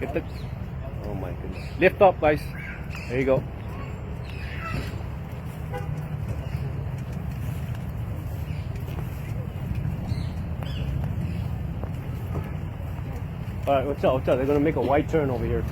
Get the. Oh my goodness. Lift up, guys. There you go. Alright, watch out, watch out. They're gonna make a wide turn over here.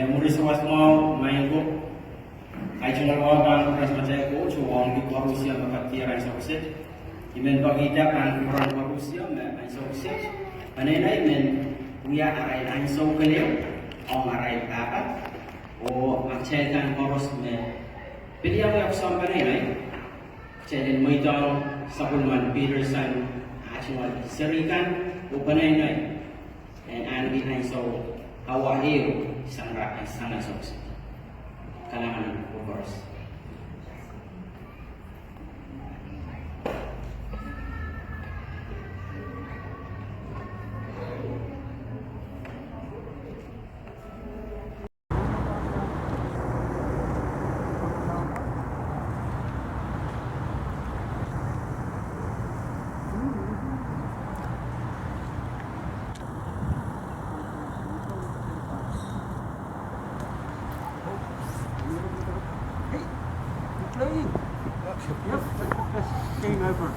Muri sawas mau main go. Ai cuma orang orang macam ko, cuma di Rusia makan tiara sokset. Imen bagida kan orang Rusia makan sokset. Panenai men uya arai lain sokeleu, orang arai apa? O macam kan koros me. Pilih apa yang sampai nai? Jadi muidang sabunman Peterson Santos serikan upanenai. And anu lain so awaheu sangat sangat sukses. Kalangan followers. Playing. Yep. Game over.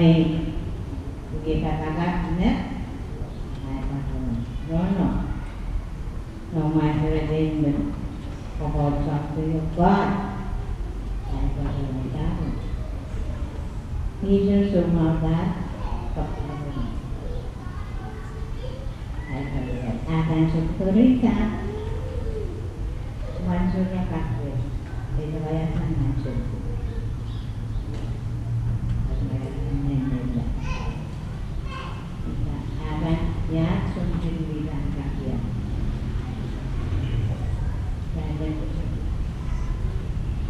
Pergi kakak ni, no. No matter the name, about something of God, I got it down. Peter somehow that, I got it. Akan sekurita, mansurnya kakek, itu bayasan mansur. Ya, sumber bilang kakek.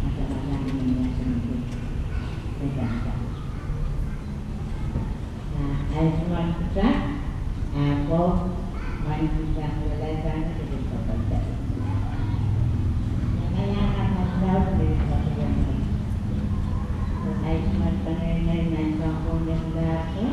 Ada orang yang sempit, berjangka. Nah, semua kita, aku manusia belajar dari pekerja. Yang akan tahu dari pekerja. Saya cuma pengen main kampung yang baru.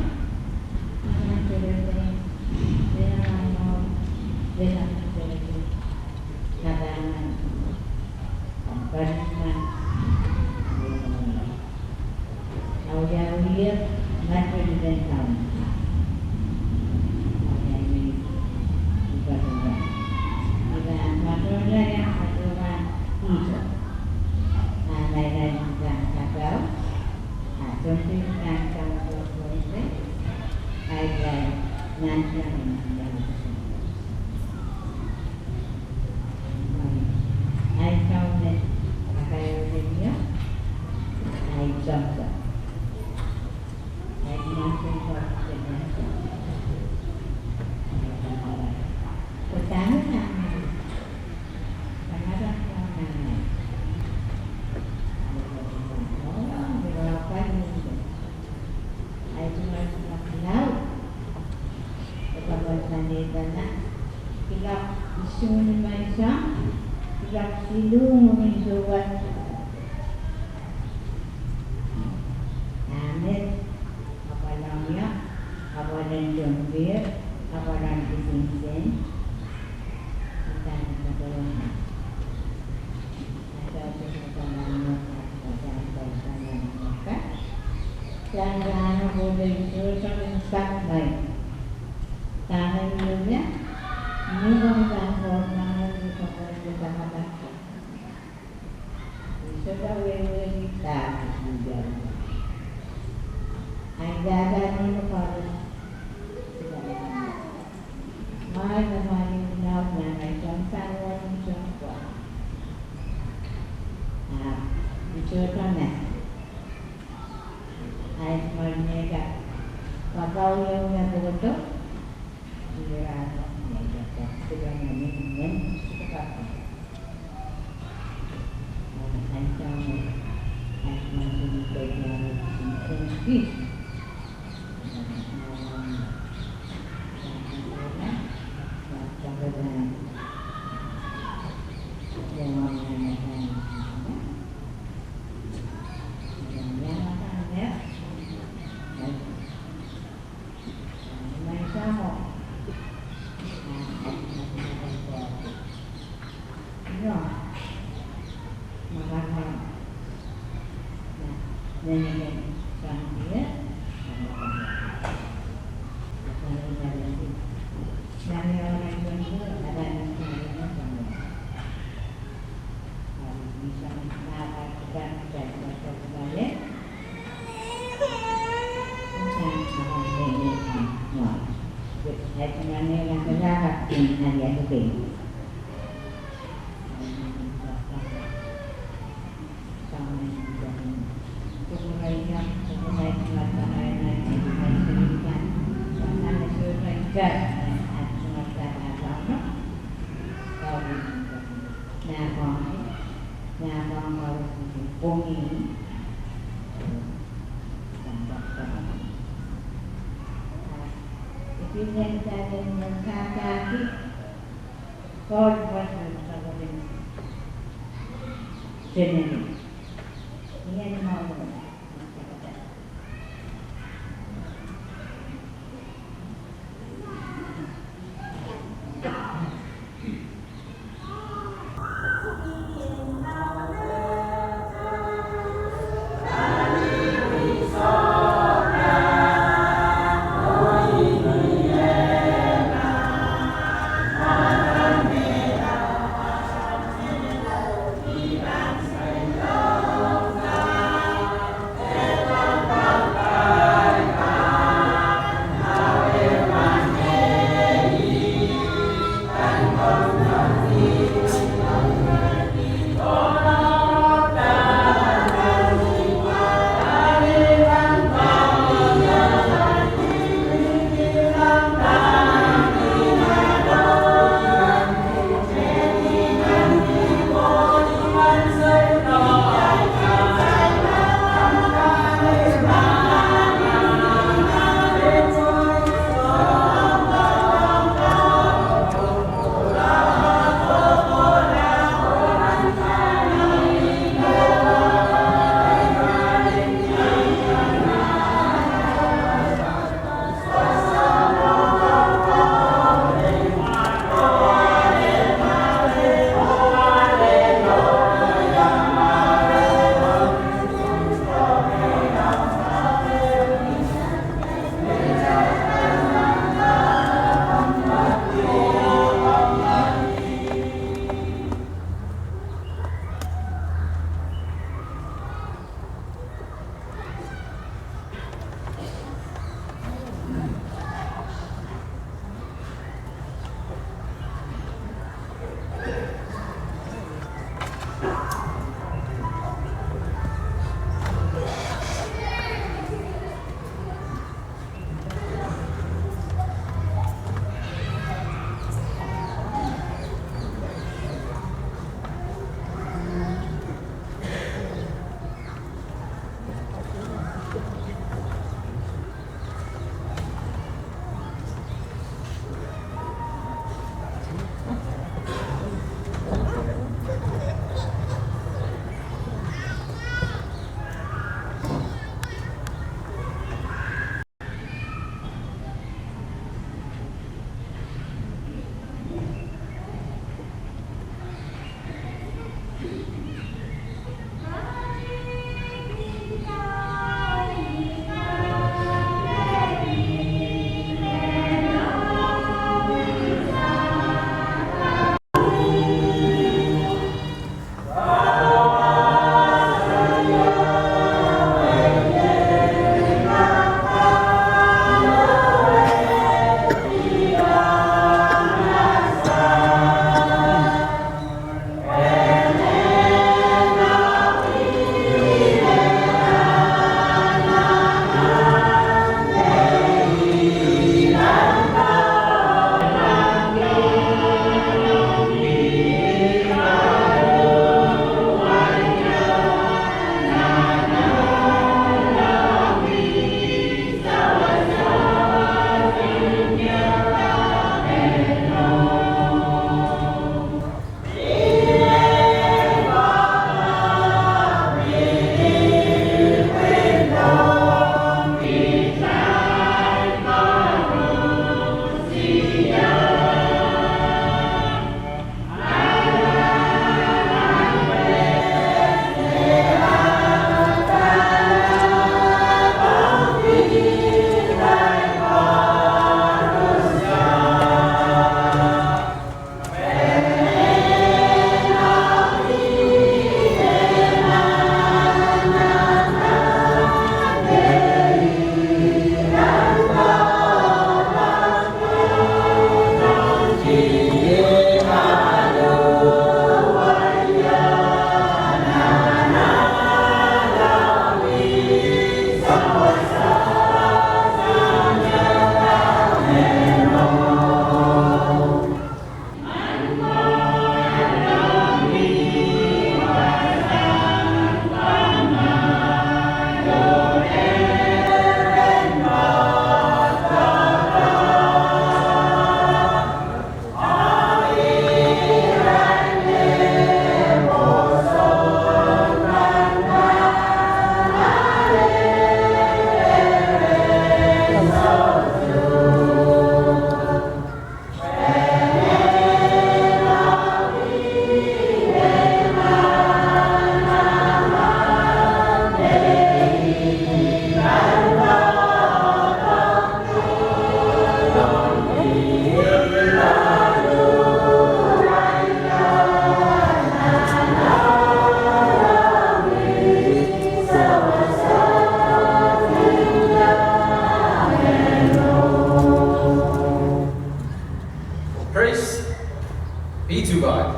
God.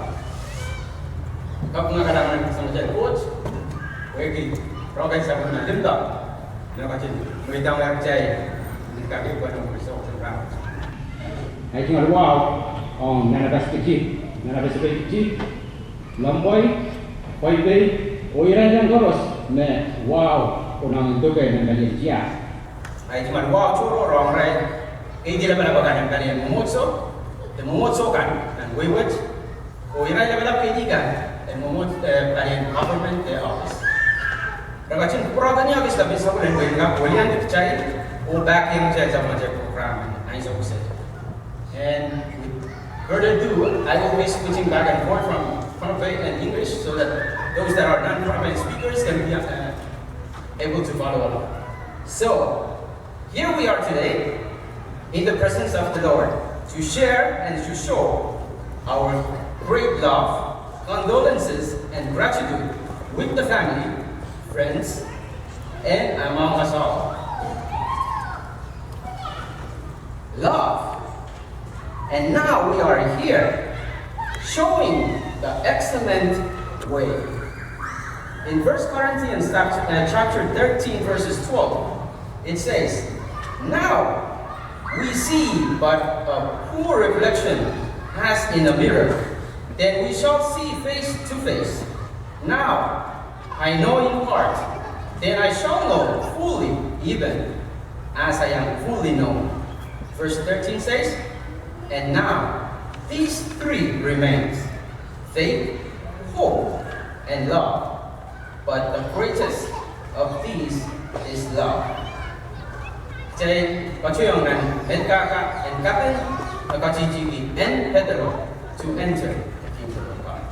Kau pengalaman sama saya coach, wegi, rogai sama na limda, na kacil, mereka percaya, mereka itu pada bersama sama. Hai cuma wow, nana das kecil, lambai, poi oiran yang koros, me wow, orang itu kan yang kalian cia. Hai cuma wow curo orang rai, ini dia pada bagian kalian memotso kan, dan wewet, oiran yang pada pendidikan, dan kalian government office. Ragacin programnya habis tapi sebelum mereka boleh percaya, backing saya sama je program, ini so bisa. And further ado, I will be switching back and forth from Philippine and English so that those that are non-Philippine speakers can be able to follow along. So, here we are today in the presence of the Lord to share and to show our great love, condolences, and gratitude with the family, friends, and among us all. Love. And now we are here showing the excellent way. In 1 Corinthians chapter 13 verses 12, it says, "Now we see but a poor reflection as in a mirror, then we shall see face to face. Now I know in part, then I shall know fully, even as I am fully known." Verse 13 says, "And now these three remains: faith, hope, and love. But the greatest of these is love." Jadi, pacuyongan NKK and Kapten, nakachijigi and Pedro to enter the kingdom of God.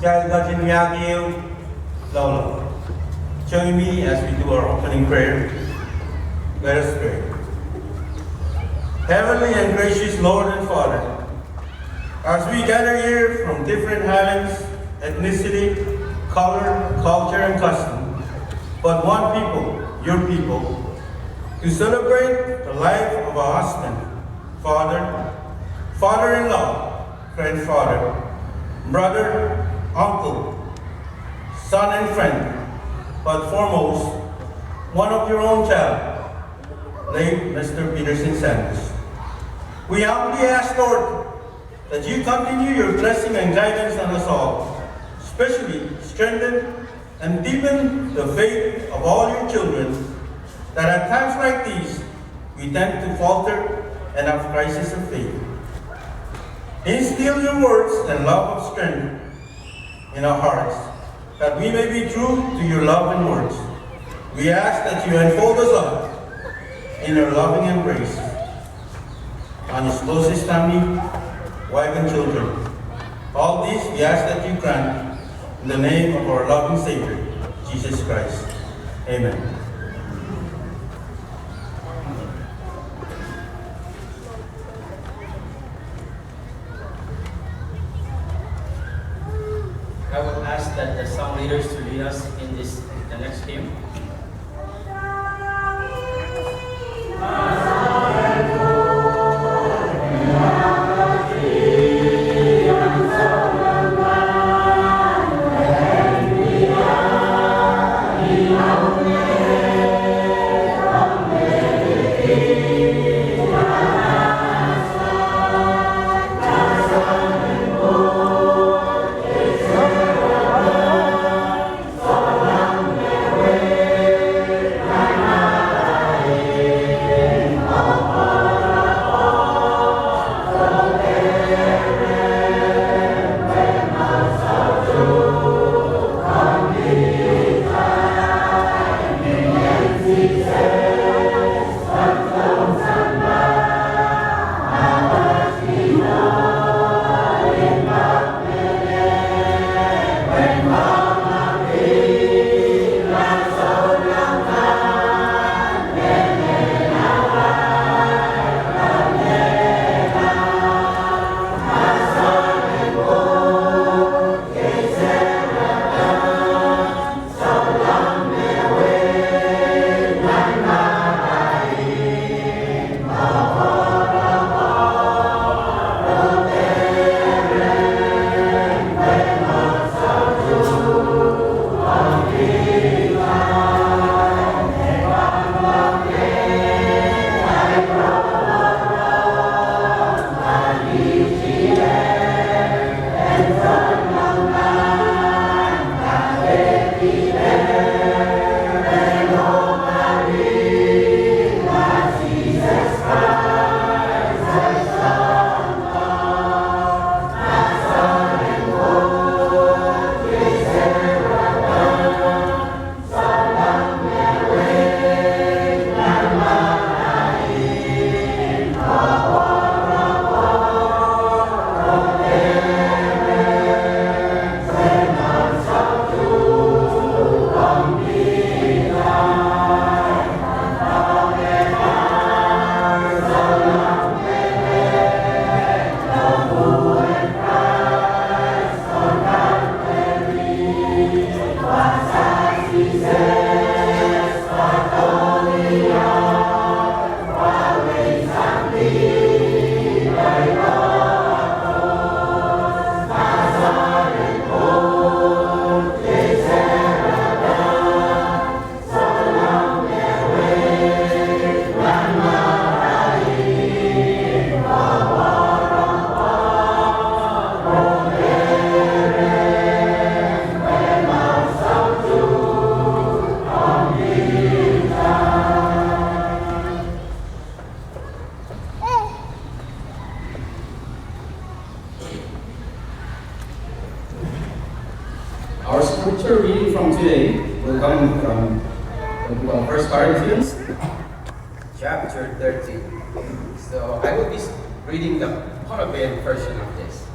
Child Gajin Miyagio, Lolo. Join me as we do our opening prayer. Let us pray. Heavenly and gracious Lord and Father, as we gather here from different highlands, ethnicity, color, culture, and custom, but one people, your people, to celebrate the life of a husband, father, father-in-law, grandfather, brother, uncle, son and friend, but foremost, one of your own child, late Mr. Peterson Santos. We humbly ask, Lord, that you continue your blessing and guidance on us all, especially strengthen and deepen the faith of all your children, that at times like these, we tend to falter and have crisis of faith. Instill your words and love of strength in our hearts, that we may be true to your love and words. We ask that you enfold us all in your loving embrace, on his closest family, wife and children. All these we ask that you grant in the name of our loving Savior, Jesus Christ. Amen. I would ask that the song leaders to lead us in the next hymn. Our scripture reading from today will come from the First Corinthians, chapter 13. So I will be reading the Paraguayan version of this.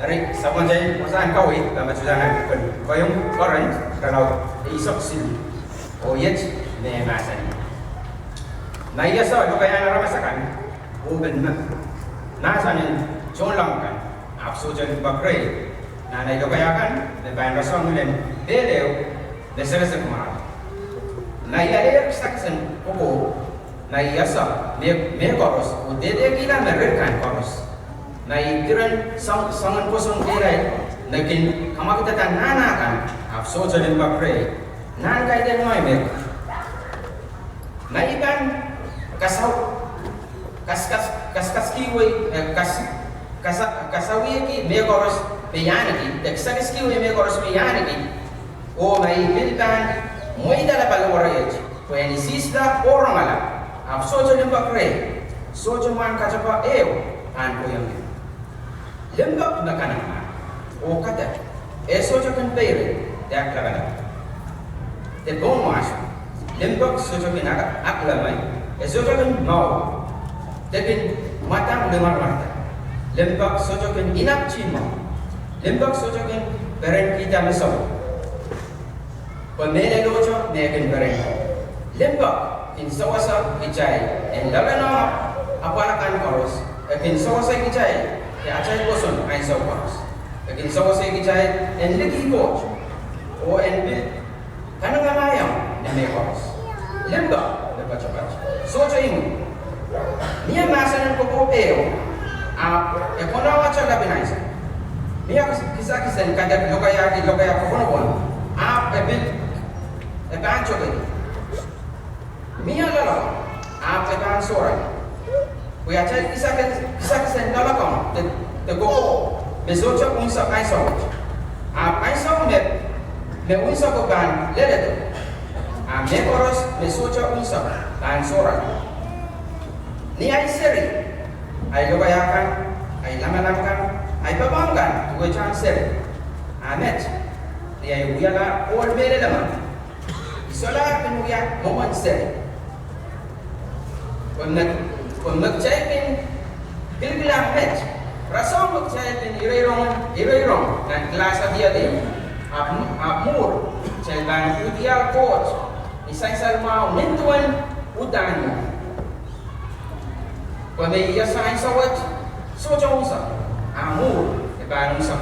Dari sama jay masan kau it lama sudah kan kau yang koran kalau isok sil oh yet ne masan na iya so lo kaya na ramasakan o ben na nasanin cholang kan apso jan bakre na na lo kaya kan ne ban rasong len deleo ne serasa kumara na iya le saksen koko na iya sa me koros o dede kila merkan koros na ikiran sangan kosong kirai nakin kama kita tan nana kan apso jan bakre nan kai den mai me na ikan kasau kas kiwi kasawi ki megoros peyani ki texas kiwi megoros peyani ki o mai milkan moida la palawara ko yani sisla orang ala af sojo lemba kre sojo man kajapa an ko yang lemba nakana o kata sojo kan pere dak labana te bon mas lemba sojo kan akla mai sojo kan mau tapi matang dengar mata lembak sojokin inak cima lembak sojokin beren kita mesau pemene lojo negen beren lembak in sawasa kicai en labana apalakan koros in sawasa kicai ya acai boson ain saw koros in sawasa kicai en legi coach o en bil kanang ngamayang na may koros lembak lepas cepat sojo ini niya masanan ko kopeo e kona wacha la binaisa niya kisa kada lokaya ko kono bon e bancho gani niya lala e ban sora ko ya chay kisa lala ko te ko besocha unsa kaisa kaisa me unsa ko ban lele me koros besocha unsa ban sora ni ay seri ay lukayakan ay lamalangkan ay babangkan tuwe chan seri amet ni ay uyala or mere laman isola penuya momon seri kung nagchaykin pilbilang met rasong nagchaykin ireirong ng klasa diya din apmur chay bang udial coach isang salmao nintuan udan mo Quando ia sair sawat, soja unsa, amor e ban unsa.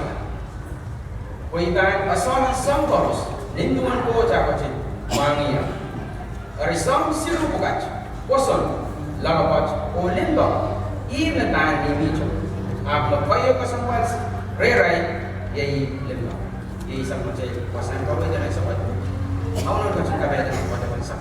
Koi ban asana samboros, ninduan ko jagotin, mangia. Arisam siru bukat, poson, lagapat o limba, even ban limito. Apla payo kasampas, rerai, yai limba. Yai sampai pasan kau itu naik sawat. Mau nak macam kabel dengan pada bangsa.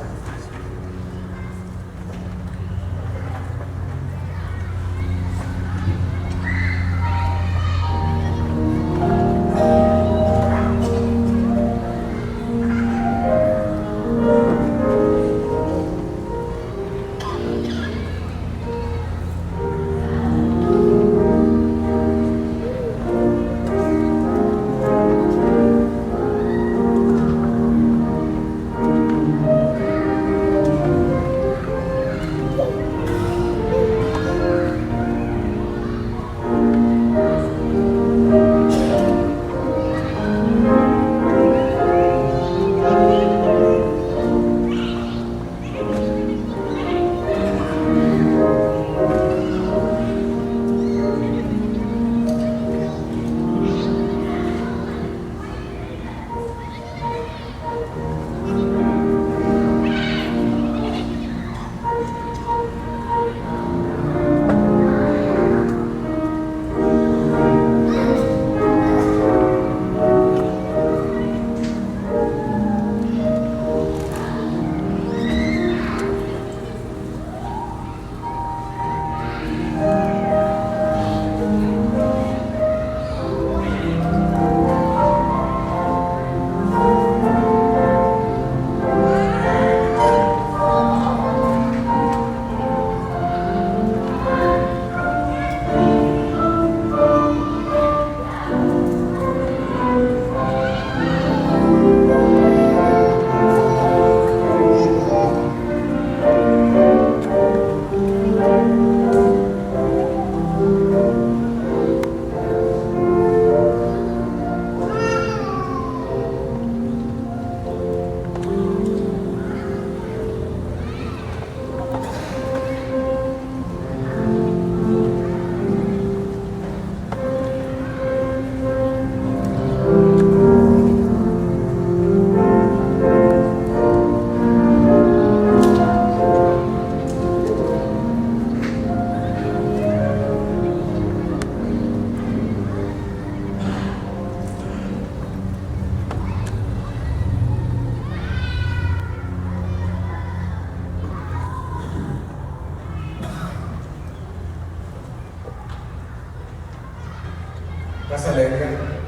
Kasalega.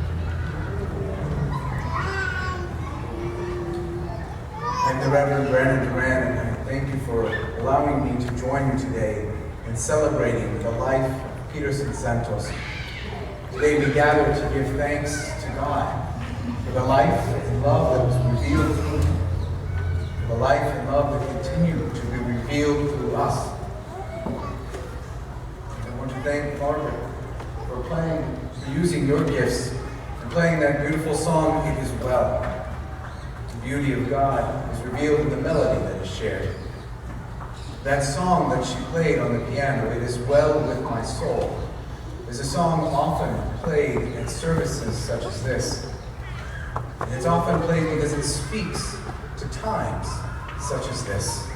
I'm the Reverend Brandon Duran, and I thank you for allowing me to join you today in celebrating the life of Peterson Santos. Today we gather to give thanks to God for the life and love that was revealed through him, for the life and love that continue to be revealed through us. I want to thank Margaret for using your gifts and playing that beautiful song, It Is Well. The beauty of God is revealed in the melody that is shared. That song that she played on the piano, It Is Well With My Soul, is a song often played at services such as this. And it's often played because it speaks to times such as this.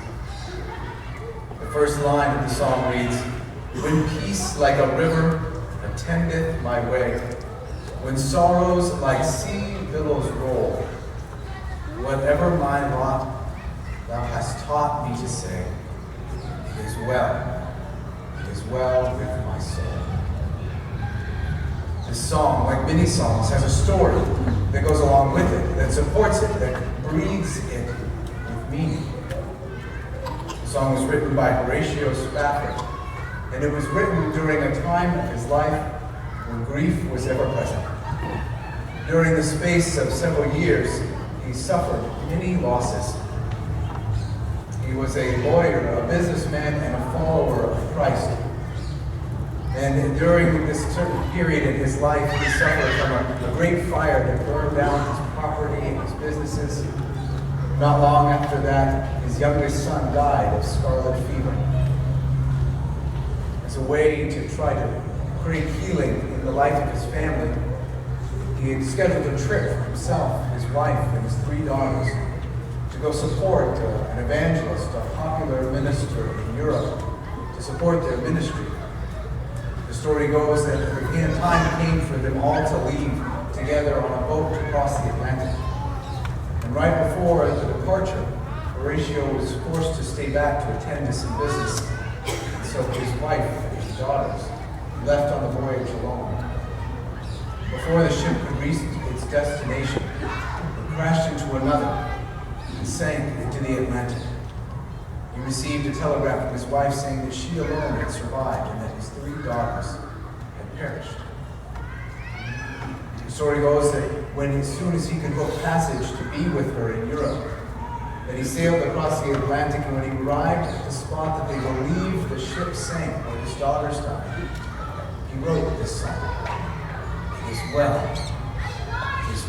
The first line of the song reads, "When peace like a river attendeth my way, when sorrows like sea billows roll, whatever my lot, thou hast taught me to say, it is well with my soul." This song, like many songs, has a story that goes along with it, that supports it, that breathes it with meaning. The song was written by Horatio Spafford, and it was written during a time of his life when grief was ever present. During the space of several years, he suffered many losses. He was a lawyer, a businessman, and a follower of Christ. And during this certain period in his life, he suffered from a great fire that burned down his property and his businesses. Not long after that, his youngest son died of scarlet fever. As a way to try to create healing in the life of his family, he had scheduled a trip for himself, his wife, and his 3 daughters to go support an evangelist, a popular minister in Europe, to support their ministry. The story goes that time came for them all to leave together on a boat to cross the Atlantic. And right before the departure, Horatio was forced to stay back to attend to some business. And so his wife and his daughters left on the voyage alone. Before the ship could reach its destination, it crashed into another and sank into the Atlantic. He received a telegram from his wife saying that she alone had survived and that his 3 daughters had perished. The story goes that as soon as he could book passage to be with her in Europe, that he sailed across the Atlantic, and when he arrived at the spot that they believed the ship sank where his daughters died, he wrote this song. It is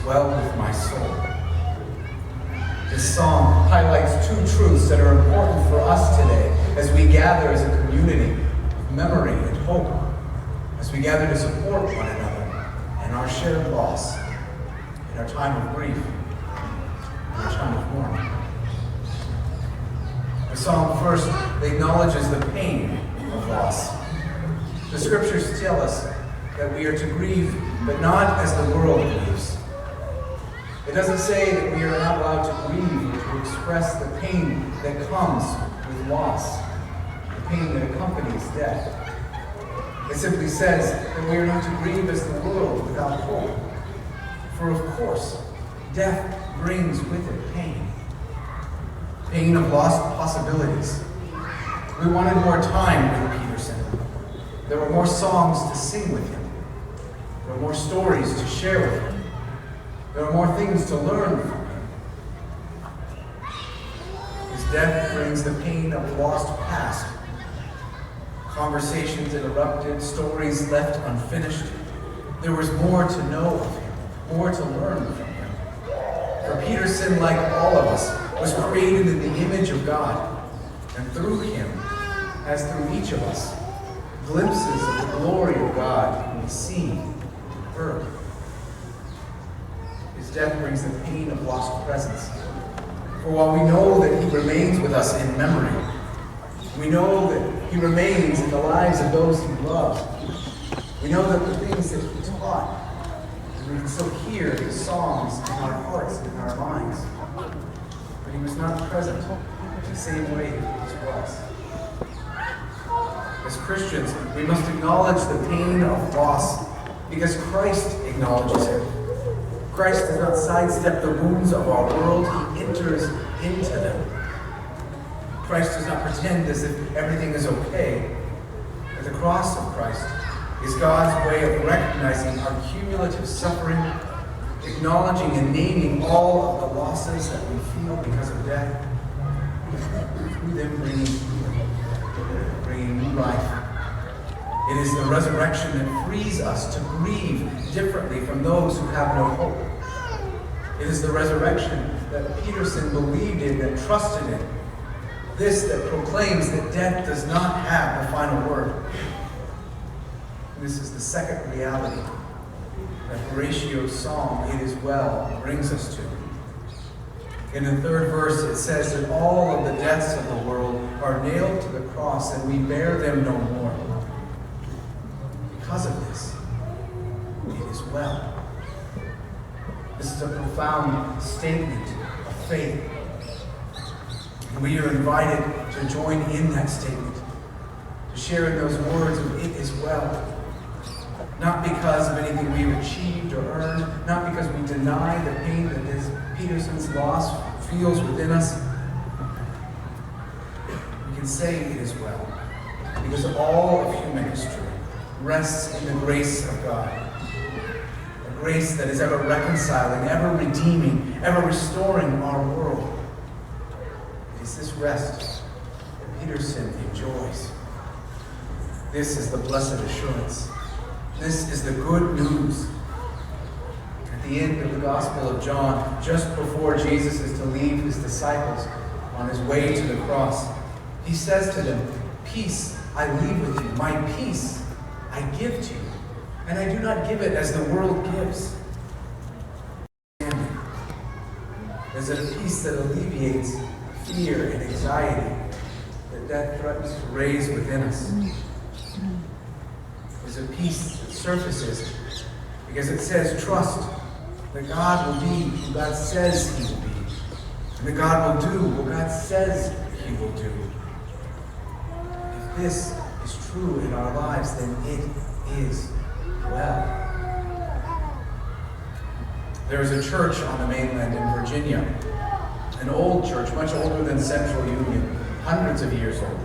well with my soul. This song highlights 2 truths that are important for us today as we gather as a community of memory and hope, as we gather to support one another in our shared loss, in our time of grief, in our time of mourning. The song first acknowledges the pain of loss. The scriptures tell us that we are to grieve, but not as the world grieves. It doesn't say that we are not allowed to grieve or to express the pain that comes with loss, the pain that accompanies death. It simply says that we are not to grieve as the world without hope. For of course, death brings with it pain. Pain of lost possibilities. We wanted more time with Peterson. There were more songs to sing with him. There were more stories to share with him. There are more things to learn from him. His death brings the pain of lost past. Conversations interrupted, stories left unfinished. There was more to know of him, more to learn from him. For Peterson, like all of us, was created in the image of God. And through him, as through each of us, glimpses of the glory of God can be seen, heard. His death brings the pain of lost presence. For while we know that he remains with us in memory, we know that he remains in the lives of those he loves. We know that the things that he taught, we can still hear his songs in our hearts and in our minds. But he was not present in the same way that he was. As Christians, we must acknowledge the pain of loss because Christ acknowledges it. Christ does not sidestep the wounds of our world, he enters into them. Christ does not pretend as if everything is okay. But the cross of Christ is God's way of recognizing our cumulative suffering, acknowledging and naming all of the losses that we feel because of death, through them bringing new life. It is the resurrection that frees us to grieve differently from those who have no hope. It is the resurrection that Peterson believed in, that trusted in. This that proclaims that death does not have the final word. This is the second reality that Horatio's song, It Is Well, brings us to. In the third verse, it says that all of the deaths of the world are nailed to the cross, and we bear them no more. Because of this, it is well. This is a profound statement of faith. And we are invited to join in that statement, to share in those words of it is well. Not because of anything we've achieved or earned, not because we deny the pain that this Peterson's loss feels within us. We can say it is well, because all of human history rests in the grace of God. A grace that is ever reconciling, ever redeeming, ever restoring our world. It is this rest that Peterson enjoys. This is the blessed assurance. This is the good news. At the end of the Gospel of John, just before Jesus is to leave his disciples on his way to the cross, he says to them, "Peace I leave with you, my peace I give to you, and I do not give it as the world gives." There's a peace that alleviates fear and anxiety that death threatens to raise within us. There's a peace that surfaces because it says trust that God will be who God says he will be, and that God will do what God says he will do. If this is true in our lives, then it is well. There is a church on the mainland in Virginia, an old church, much older than Central Union, hundreds of years old,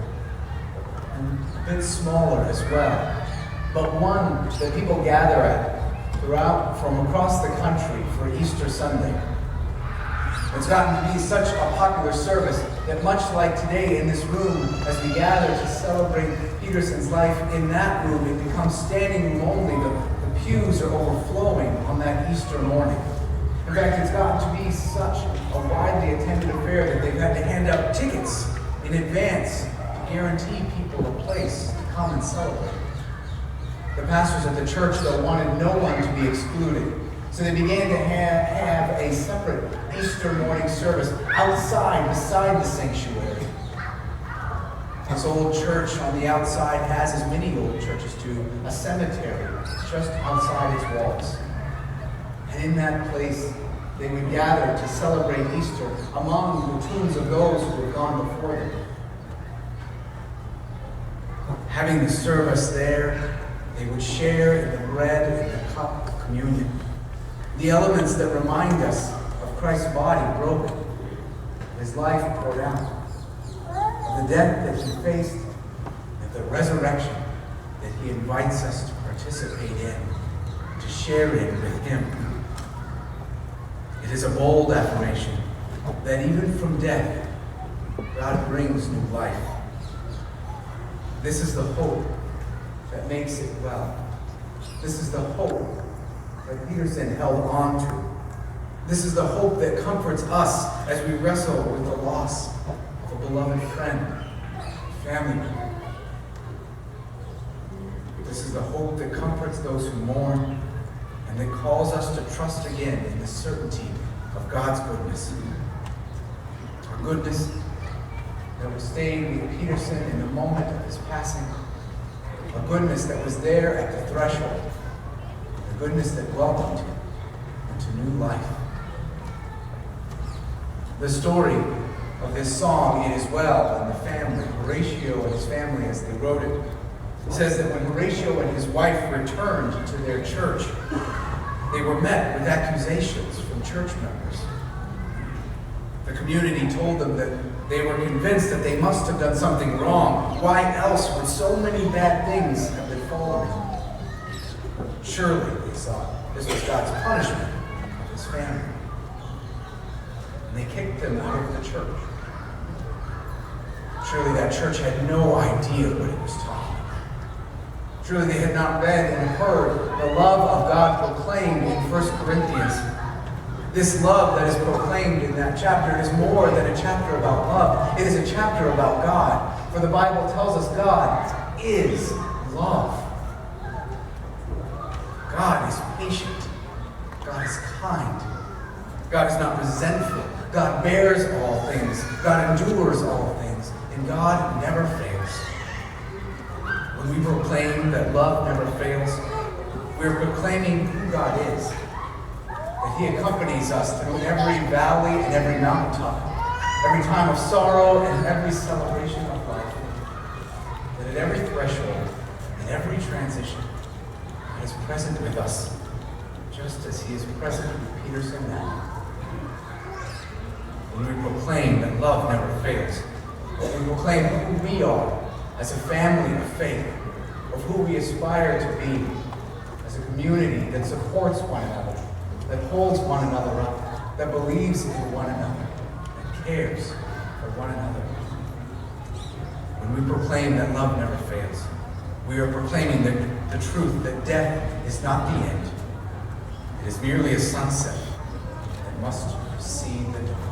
and a bit smaller as well, but one that people gather at from across the country for Easter Sunday. It's gotten to be such a popular service that much like today in this room, as we gather to celebrate Peterson's life in that room, it becomes standing room only. The pews are overflowing on that Easter morning. In fact, it's gotten to be such a widely attended affair that they've had to hand out tickets in advance to guarantee people a place to come and celebrate. The pastors at the church, though, wanted no one to be excluded. So they began to have a separate Easter morning service outside, beside the sanctuary. This old church on the outside has, as many old churches do, a cemetery just outside its walls. And in that place, they would gather to celebrate Easter among the tombs of those who had gone before them. Having the service there, they would share in the bread and the cup of communion, the elements that remind us of Christ's body broken, his life poured out, of the death that he faced, and the resurrection that he invites us to participate in, to share in with him. It is a bold affirmation that even from death, God brings new life. This is the hope that makes it well. This is the hope that Peterson held on to. This is the hope that comforts us as we wrestle with the loss of a beloved friend, family member. This is the hope that comforts those who mourn and that calls us to trust again in the certainty of God's goodness. A goodness that was staying with Peterson in the moment of his passing. A goodness that was there at the threshold. A goodness that welcomed him into new life. The story of this song, It Is Well, and the family, Horatio and his family as they wrote it, It says that when Horatio and his wife returned to their church, they were met with accusations from church members. The community told them that they were convinced that they must have done something wrong. Why else would so many bad things have befallen them? Surely, they thought, this was God's punishment of his family. And they kicked them out of the church. Surely that church had no idea what it was talking about. Surely they had not read and heard the love of God proclaimed in 1 Corinthians. This love that is proclaimed in that chapter, it is more than a chapter about love. It is a chapter about God. For the Bible tells us God is love. God is patient. God is kind. God is not resentful. God bears all things. God endures all things. And God never fails. When we proclaim that love never fails, we are proclaiming who God is. That he accompanies us through every valley and every mountaintop, every time of sorrow and every celebration of life. That at every threshold and every transition, he is present with us, just as he is present with Peterson now. When we proclaim that love never fails, when we proclaim who we are as a family of faith, of who we aspire to be, as a community that supports one another, that holds one another up, that believes in one another, that cares for one another. When we proclaim that love never fails, we are proclaiming the truth that death is not the end. It is merely a sunset that must precede the dawn.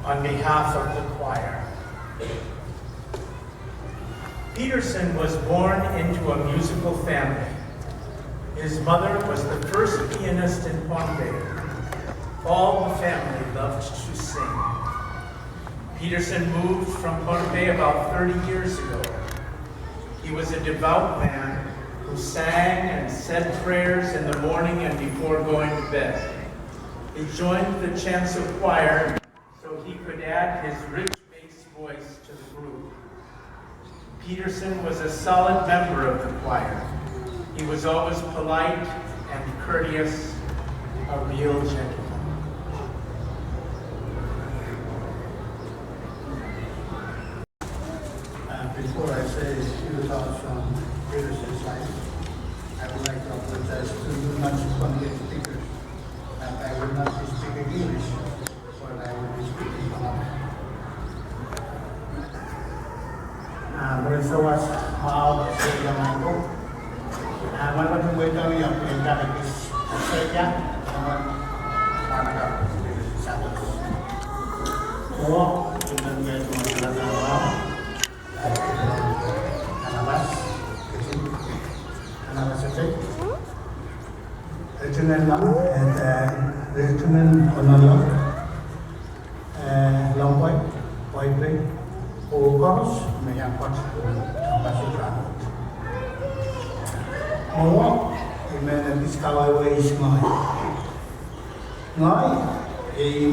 on behalf of the choir. Peterson was born into a musical family. His mother was the first pianist in Pohnpei. All the family loved to sing. Peterson moved from Pohnpei about 30 years ago. He was a devout man who sang and said prayers in the morning and before going to bed. He joined the chancel choir so he could add his rich bass voice to the group. Peterson was a solid member of the choir. He was always polite and courteous, a real gentleman. Before I say a few thoughts on Peterson's life, I would like to apologize to you non-Spanish speakers that I will not be speaking English, but I will be speaking Tagalog. Bersawas mau dengan aku. Mana pun boleh tahu yang perintah habis saja dengan mana Peterson Santos. Oh, kita juga cuma tahu. Riting Akoaloang, Longpoy, Poiplay, Okoros, Mayapot, Pasukan. Mo, imen iskaway is ngoy. Ngoy,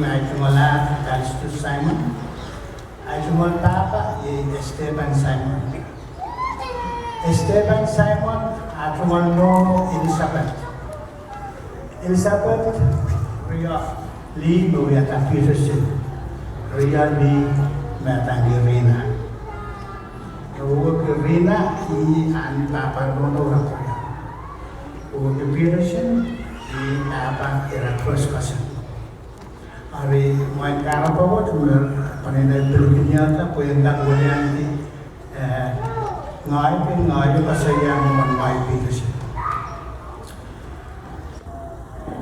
may tumala Talis Simon. Ay tumol papa, Esteban Simon. Esteban Simon, at tumol no Elizabeth. Elizabeth, Ria Lee, Muyata Peterson. Ria Lee, Matangi Rina. Uwag Rina, an papa nono rakoya. Uwag Peterson, apa Eratros Kasan. Ari main cara bawa cuma panen terkinya po yung gagawin ni ngayon kasi yang manway Peterson.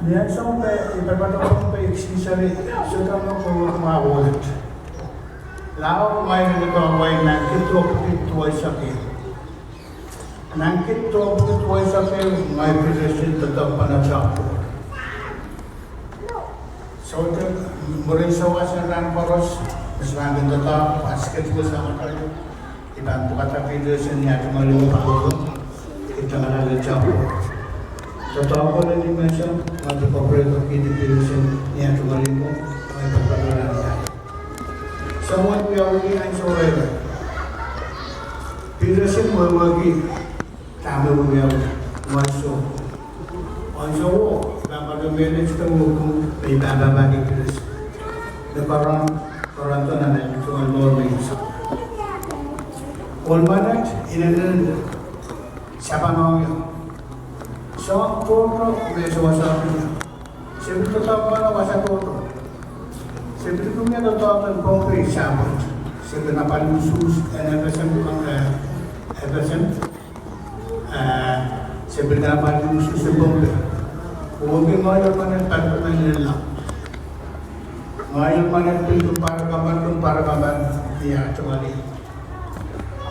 Niyan sa mga ipapatok pa eksisari sa kamo ko kumawulit. Lao may nagaway na kituwa sa akin. Nang kituwa sa akin, may Peterson tetap panatsak. So, muli sa wasan ng poros, mas maraming totoo, basket ko sa mga kayo. Ibang bukata Peterson niya tumalong pa ito nga nalatsak ko. Totoo ko lang yung mesya, mag-operator kini Peterson niya tumalong ko, may pagpagalan tayo. So, what we are working on so ever. Peterson will working, tama mo yung maso. Also, manage ka mo kung may bababagi Peterson. Na parang ito na ito ang norming isa. Ulmanat, inanan siya pa nga yun. So, ang puro, may suwasabi niya. Siyempre totoo pa na wasa puro. Siyempre kung yan totoo ang Pohnpei, sabot. Siyempre na palusus, siyempre na palusus sa Pohnpei. Huwag yung ngayon man ang pagpapay nila. Ngayon man ang pinto para kaman niya tumali.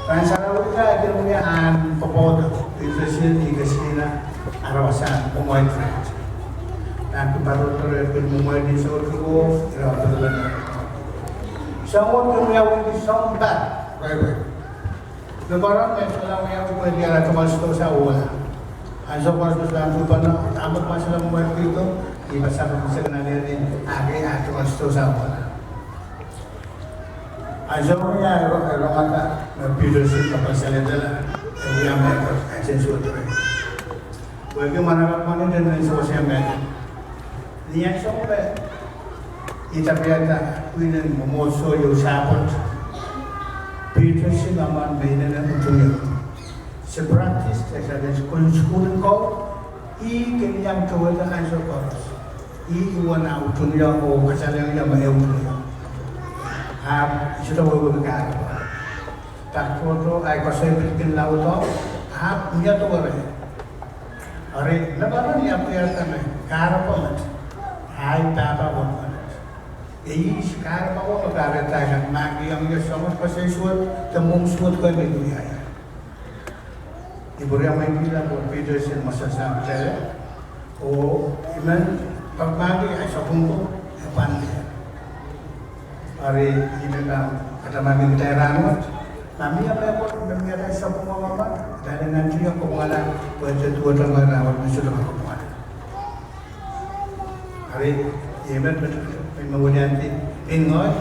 Kaya sa rawag ka, ito niya ang papodo. Peterson, Igasina, Arawasan, Umoy Friend. Nato parotore kung Umoy din sa ulo ko, iraw talaga na. Sa ulo kung yawin din sa umbat, right. Nabarang may salang yawin ko, hindi na tumalsto sa uwa. Anso ko sa lupa na amot pa sila mga dito, ibasa ko sa kanila rin agi at gusto sa wala. Anso ko niya erongata na Peterson kapag salita yang may action suot rin. Huwag yung manakap mo din na iso siya may. Niyan siya ko ba? Itapiyata, kuinin mumoso yung sapot. Peterson naman may nanatutulog. Sa practice, sa school ko, kanyang kawala ang sa koros. Iiwan na utun niya o kasalang niya mayaw niya. Ito na huwag mag-aaraw. Takpo ito ay kasaypit kinlaw ito. Niya ito rin. Ari, nabaran niya po yata na kaaraw po mat. Ay, tapa mo mat. sekarang ako magkaretay ng magi ang iyo sa mga pasaysuat, tamong suat ko ay may duyaya. Ibu yang may bilang po Peterson masasama tayo, o iman pagmagi ay sa punto, ay pandi. Pari ini lang katamagin tayo rangot, nami ang may po, nami tayo sa pumamama, dahil nanti ang pumungan, pwede tuwa lang mga rawat na sila makapungan. Pari, iman may mawulianti, ingoy,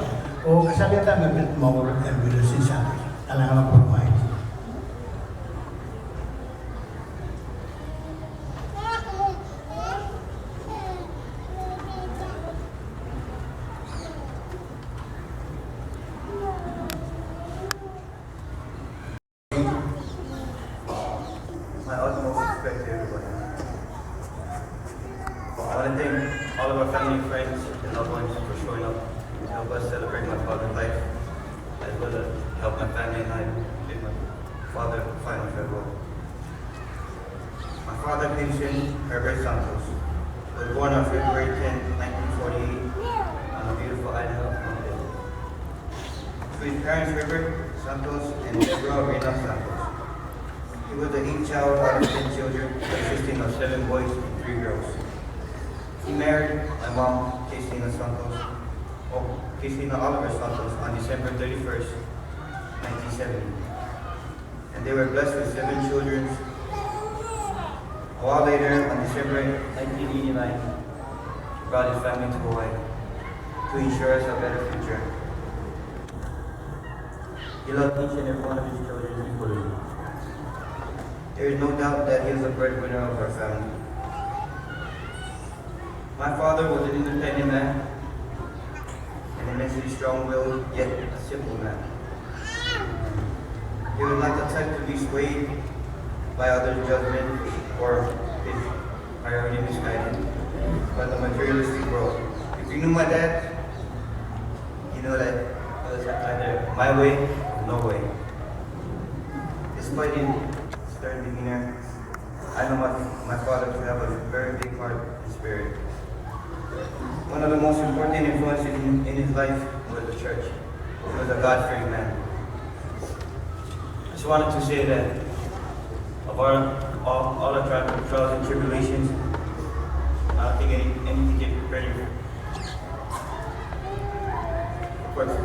o kasabitan ng mawulat ang Peterson Santos, alang po kumain. My utmost respect to everybody. I want to thank all of our family, friends, and loved ones for showing up to help us celebrate my father's life, as well as help my family and I make my father final farewell. My father, Peterson Santos, was born on February 10, 1948, on a beautiful island of Monday. To his parents, Robert Santos and Deborah Reyna Santos. He was the 8th child out of 10 children, consisting of 7 boys and 3 girls. He married my mom, Christina Oliver Santos, on December 31st, 1970. And they were blessed with 7 children. A while later, on December 1989, he brought his family to Hawaii to ensure us a better future. He loved each and every one of his children equally. There is no doubt that he is the breadwinner of our family. My father was an independent man, an immensely strong-willed, yet a simple man. He was not the type to be swayed by others' judgment or his priority misguided by the materialistic world. If you knew my dad, you know that it was either my way or no way. Despite his stern demeanor, I know my father to have a very big heart and spirit. One of the most important influences in his life was the church. He was a God-fearing man. I just wanted to say that of all the trials and tribulations, I don't think anything can prepare you for this.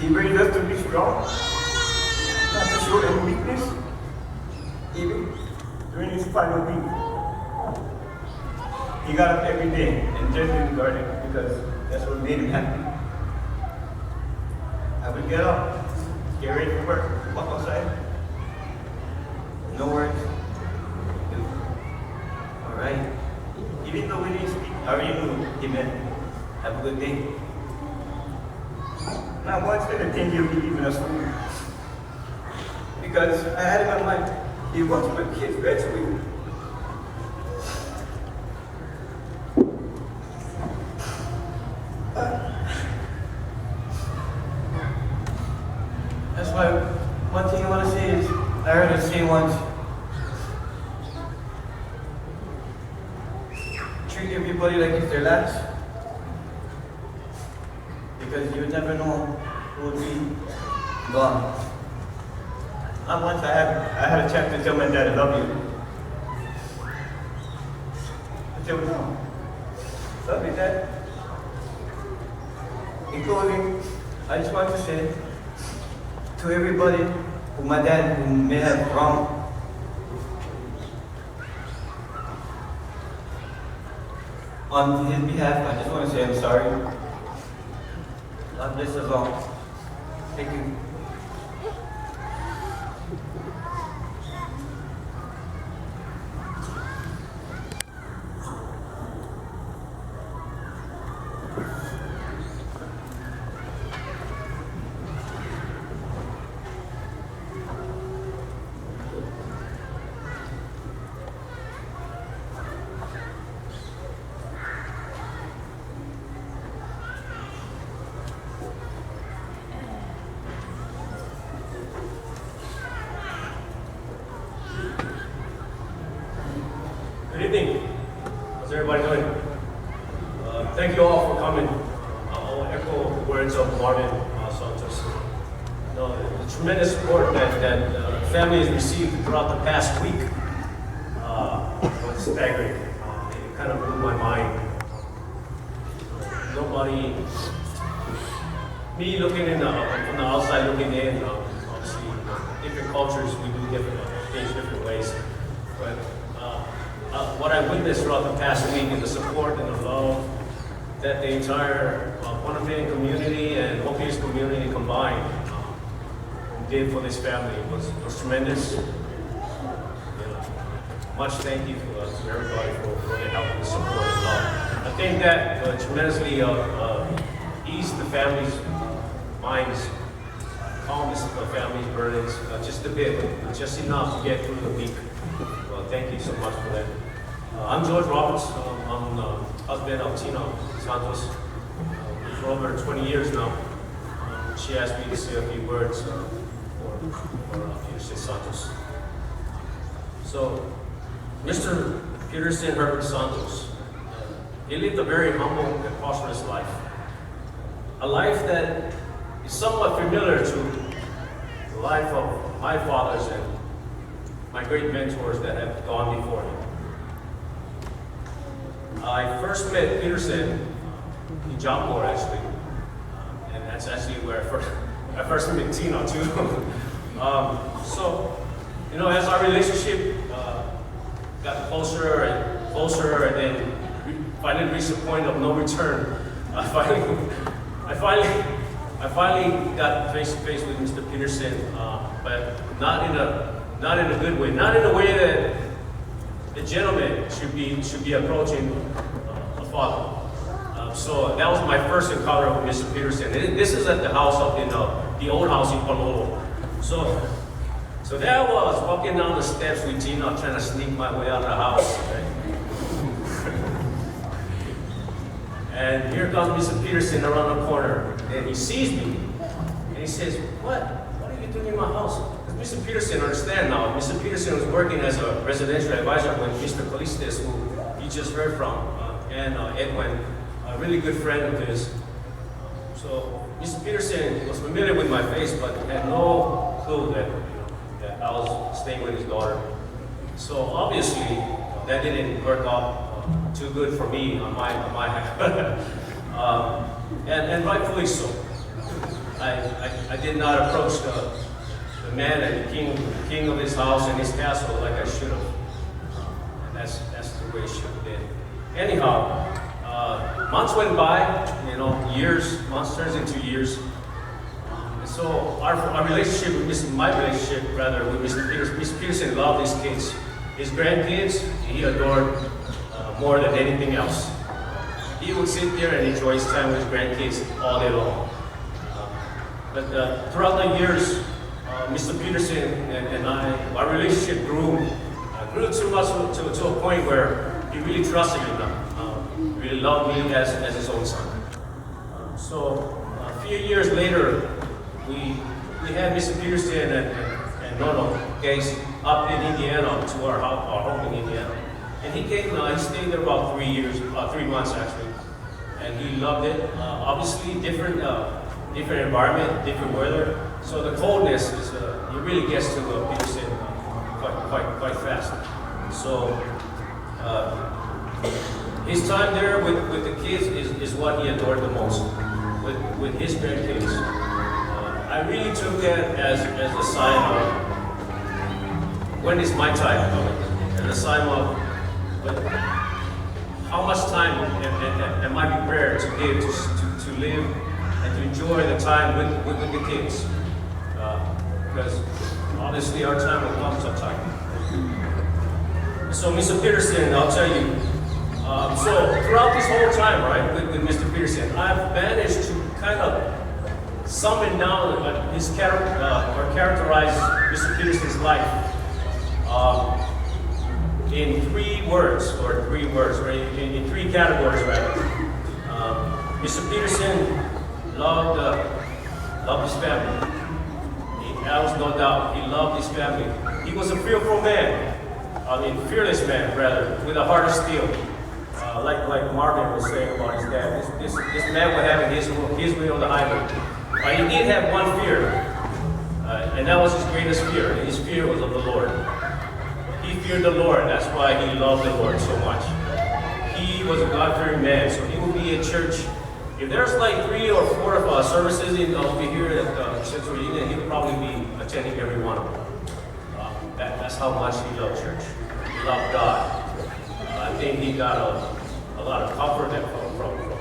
He raised us to be strong, not to show any weakness, even during his final week. He got up every day and tended the garden because that's what made him happy. I would get up, get ready for work, walk outside. No words. Alright. Even though we didn't speak, I already knew he meant have a good day. Not once did I think he'll be leaving us food. Because I had in my mind, he wants my kids graduate. That's why one thing I want to say is, I heard it say once, treat everybody like it's their last. Because you never know who will be gone. Once I had a chance to tell my dad I love you. I said, no. Love you, Dad. In closing, I just want to say to everybody who my dad who may have wronged, on his behalf, I just want to say I'm sorry. God bless us all. Thank you. Riting, How's everybody doing? Thank you all for coming. I'll echo the words of Marvin Santos. You know, the tremendous support that families received throughout the past week was staggering. It kind of blew my mind. Nobody, me looking in from the outside looking in, obviously different cultures, we do different things different ways. But what I witnessed throughout the past week is the support and the love that the entire Pohnpeian community and Hoki's community combined did for this family was tremendous. Much thank you to everybody for their help and support and love. I think that tremendously eased the family's minds, calmed the family's burdens just a bit, just enough to get through the week. Well, thank you so much for that. I'm George Roberts. I'm the husband of Tina Santos. For over 20 years now. She asked me to say a few words for Peterson Santos. So, Mr. Peterson Herbert Santos, he lived a very humble and prosperous life. A life that is somewhat familiar to the life of my fathers and my great mentors that have gone before him. I first met Peterson in Jampur, actually, and that's actually where I first met Tina too. So, you know, as our relationship got closer and closer, and then finally reached a point of no return, I finally got face to face with Mr. Peterson, but not in a good way, not in a way that a gentleman should be approaching a father. So that was my first encounter with Mr. Peterson. This is at the house up in the old house in Honolulu. So there I was walking down the steps with Gina, trying to sneak my way out of the house. Right? And here comes Mr. Peterson around the corner, and he sees me, and he says, "What are you doing in my house?" Because Mr. Peterson, understand now, Mr. Peterson was working as a residential advisor with Mr. Calistes, who you just heard from, and Edwin, a really good friend of his. So Mr. Peterson was familiar with my face, but had no clue that I was staying with his daughter. So obviously, that didn't work out too good for me on my half. And rightfully so. I did not approach the man and the king of his house and his castle like I should have. And that's the way it should have been. Anyhow, months went by, months turns into years. And so our relationship with my relationship rather with Mr. Peterson, Mr. Peterson loved his kids. His grandkids, he adored more than anything else. He would sit there and enjoy his time with his grandkids all day long. But throughout the years, Mr. Peterson and our relationship grew too much to a point where he really trusted me now. Really loved me as his own son. So a few years later, we had Mr. Peterson and Nono Gaze up in Indiana to our home in Indiana. And he came, he stayed there about 3 months actually. And he loved it. Obviously different environment, different weather. So the coldness is, it really gets to Peterson quite fast. So his time there with the kids is what he adored the most, with his grandkids. I really took that as a sign of when is my time coming, as a sign of how much time am I prepared to give to live and to enjoy the time with the kids, because obviously our time will come sometime. So Mr. Peterson, I'll tell you, so throughout this whole time, right, with Mr. Peterson, I've managed to kind of summon down his character, or characterize Mr. Peterson's life in three words, or in three categories, rather. Mr. Peterson loved his family. There was no doubt, he loved his family. He was a fearful man, fearless man, rather, with a heart of steel. like Marvin was saying about his dad, this man was having his way on the highway. But he did have one fear, and that was his greatest fear. And his fear was of the Lord. He feared the Lord. That's why he loved the Lord so much. He was a God-fearing man, so he would be in church. If there's like 3 or 4 services over here at Central Union, he would probably be attending every one of them. That's how much he loved church. He loved God. I think he got a lot of comfort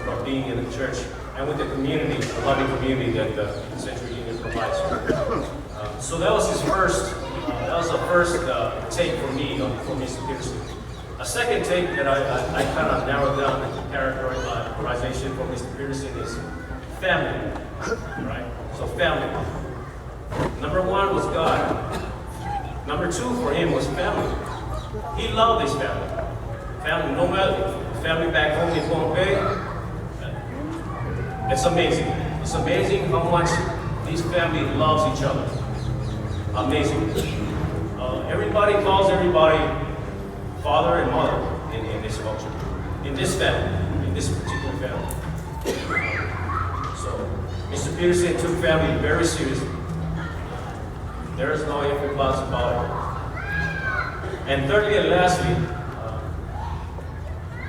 from being in the church and with the community, the loving community that Central Union provides. So that was his first. That was the first take for me for Mr. Peterson. A second take that I kind of narrowed down the characterization for Mr. Peterson is family, right? So family. Number 1 was God. Number 2 for him was family. He loved his family. Family, no matter family back home in Pohnpei, it's amazing. It's amazing how much this family loves each other. Amazing. Everybody calls everybody father and mother in this culture, in this family, in this particular family. So, Mr. Peterson took family very seriously. There is no ifs and buts about it. And thirdly and lastly,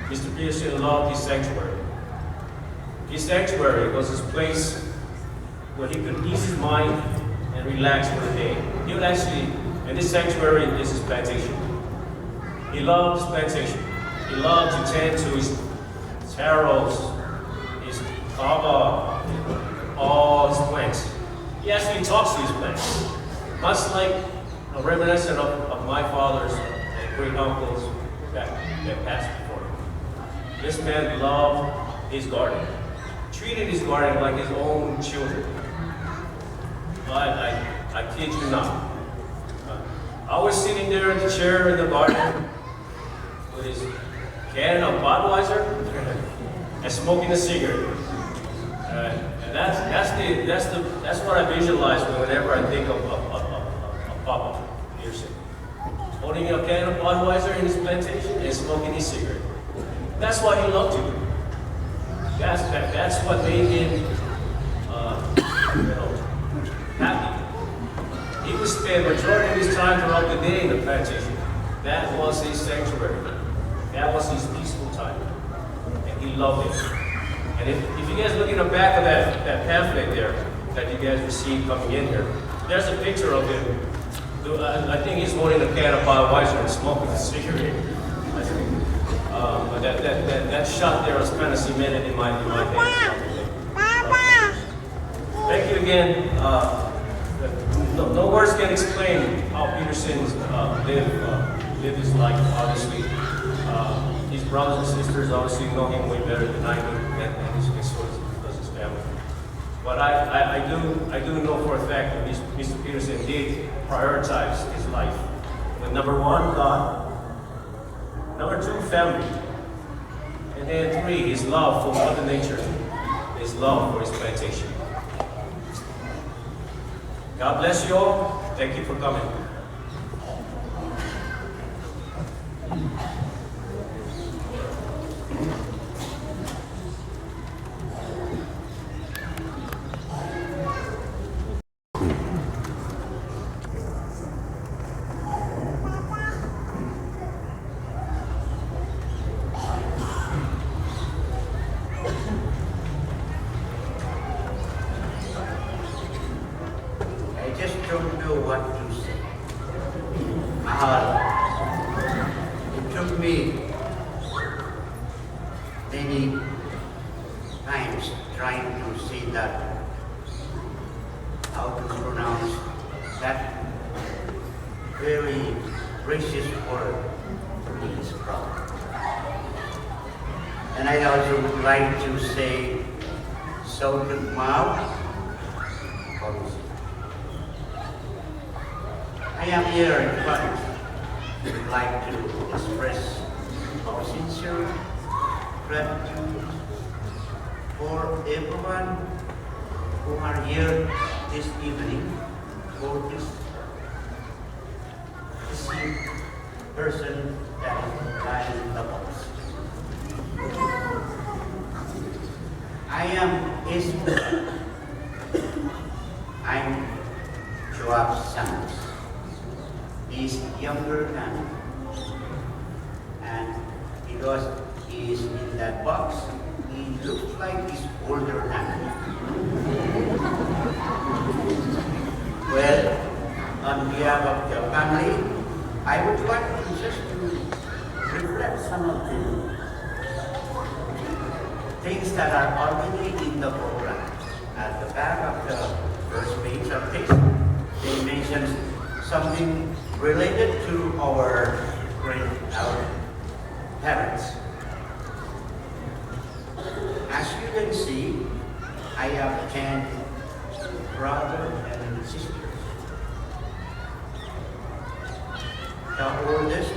Mr. Peterson loved his sanctuary. His sanctuary was his place where he could ease his mind and relax for the day. He would actually, and this sanctuary is his plantation. He loved his plantation. He loved to tend to his taros, his kava, all his plants. He actually talks to his plants. Much like a reminiscent of my father's great uncles that passed before him. This man loved his garden, treated his garden like his own children. I kid you not. I was sitting there in the chair in the garden with his can of Budweiser and smoking a cigarette. And that's what I visualize whenever I think of Papa Peterson. Holding a can of Budweiser in his plantation and smoking his cigarette. That's why he loved you. That's what made him happy. He would spend majority of his time throughout the day in the plantation. That was his sanctuary. That was his peaceful time. And he loved it. And if you guys look in the back of that pamphlet there that you guys received coming in here, there's a picture of him. I think he's holding a can of Budweiser and smoking a cigarette. I think. But that shot there was kind of cemented in my head. Thank you again. No words can explain how Peterson lived his life, obviously. His brothers and sisters obviously know him way better than I do, and so does his family. But I do know for a fact that Mr. Peterson did prioritize his life. With number 1, God. Number 2, family. And then 3, his love for Mother Nature. His love for his plantation. God bless you all. Thank you for coming. Don't know what to say. It took me many times trying to say that, how to pronounce that very precious word, is proud. And I also would like to say, so to mouth. I am here in front. I would like to express our sincere gratitude for everyone who are here this evening for this person that is lying in the box. his I'm Santos. He's younger than me. And because he is in that box, he looks like he's older than me. Well, on behalf of the family, I would like to just reflect some of the things that are already in the program. At the back of the first page of this, they mention something related to our parents. As you can see, I have 10 brothers and sisters. The oldest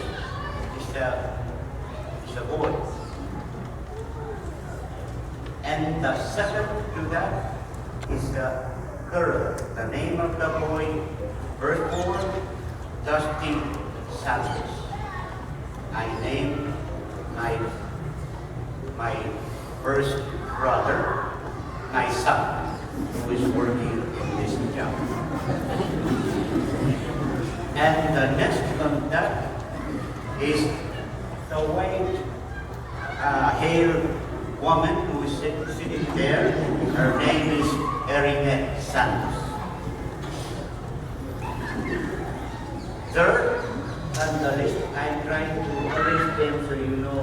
is a boy. And the second to that is the girl. The name of the boy, firstborn, Peterson Santos. I named my first brother, my son, who is working in this job. And the next one that is the white haired woman who is sitting there. Her name is Peterson Santos. Third on the list, I'm trying to arrange them so you know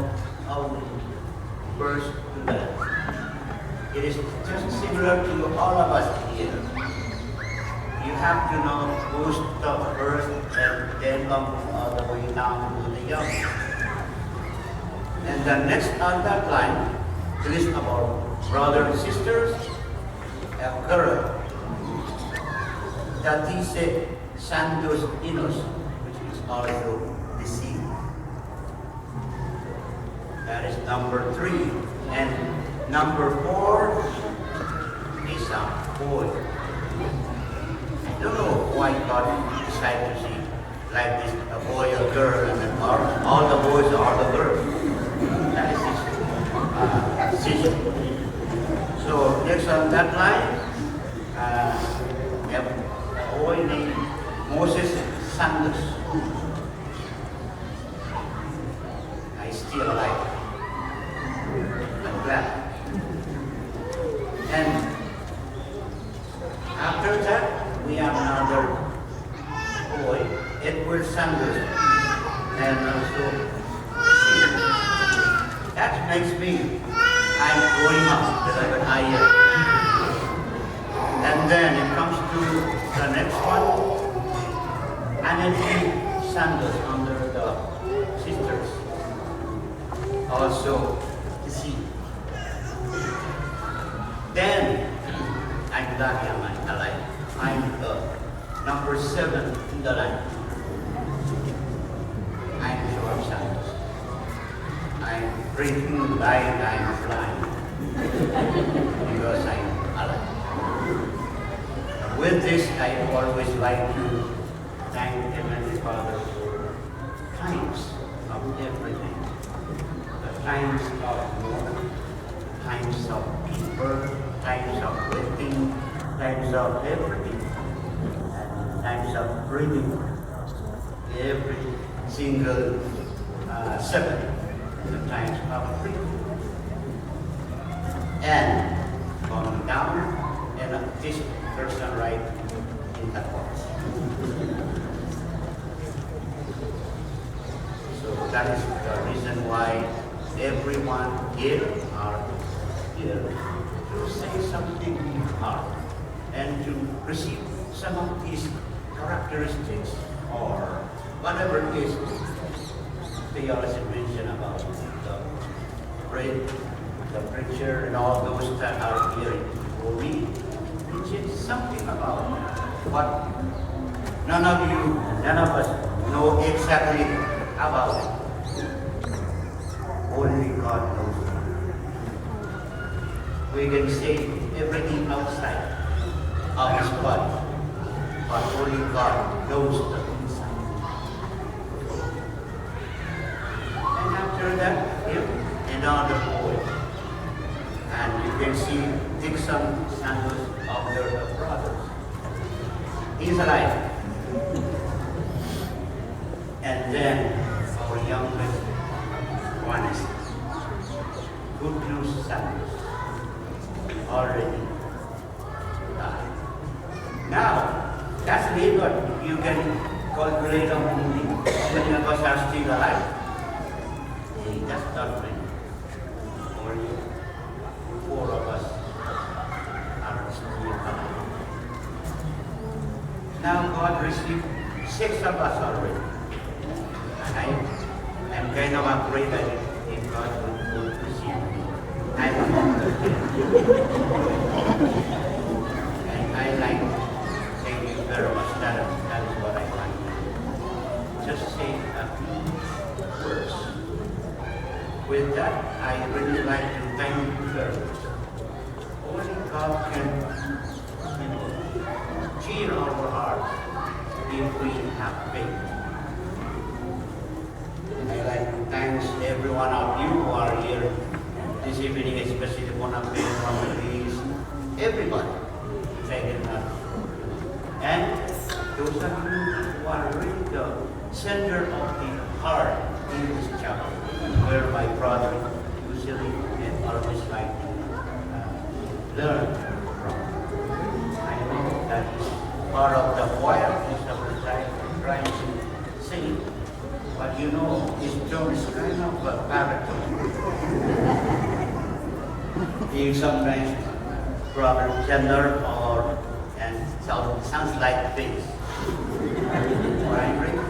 how we first do that. It is just similar to all of us here. You have to know who's the first and then come all the way down to the young. And the next on that line, list about brothers and sisters, a girl that dice Santos Inos, which is also deceived. That is number 3. And number 4 is a boy. I don't know why God decided to see like this, a boy, a girl, and then all the boys are the girls. That is his decision. So next on that line, we have a boy named Moses Santos. I still alive. I'm glad. And after that, we have another boy, Edward Santos, and also that makes me, I'm growing up because I'm an IR. And then it comes to the next one, Anelli Santos under the sisters. Also, see. Then, I'm lucky I'm alive. I'm the number 7 in the line. I'm Joab Santos. I'm breathing like I'm flying because I'm alive. With this, I always like to thank Heavenly Father for times of everything. The times of war, times of people, times of waiting, times of everything, and times of breathing. Every single second. The times of breathing. And going down, and this person right in that box. So that is the reason why everyone here are here to say something hard and to receive some of these characteristics or whatever it is. They also mention about the bread, the preacher, and all those that are here for me. Which is something about what none of us know exactly about it. Only God knows. We can say everything outside of His body, but only God knows the inside. And after that, him and another boy. And you can see Peterson Santos of their brothers. He's alive. And then our youngest one is Good News Santos, already died. Now, that's labor. You can calculate how many of us are still alive. That's not many. Only 4 of us are still alive. Now God received 6 of us already. And I am kind of afraid that if God will receive me, I'm among the dead. And I like, thank you very much. That is what I want. Just say a few words. With that, I really like to thank you very much. Only God can cheer our hearts if we have faith. I'd like to thank every one of you who are here this evening, especially one of my families, everybody. Thank you. And those of you who are really the center of the heart in this chapel, where my brother usually and always like to learn from. I know that he's part of the choir, he's trying to sing, but you know, his tone is kind of a baritone. He sometimes rather tender and sounds like this. But I'm really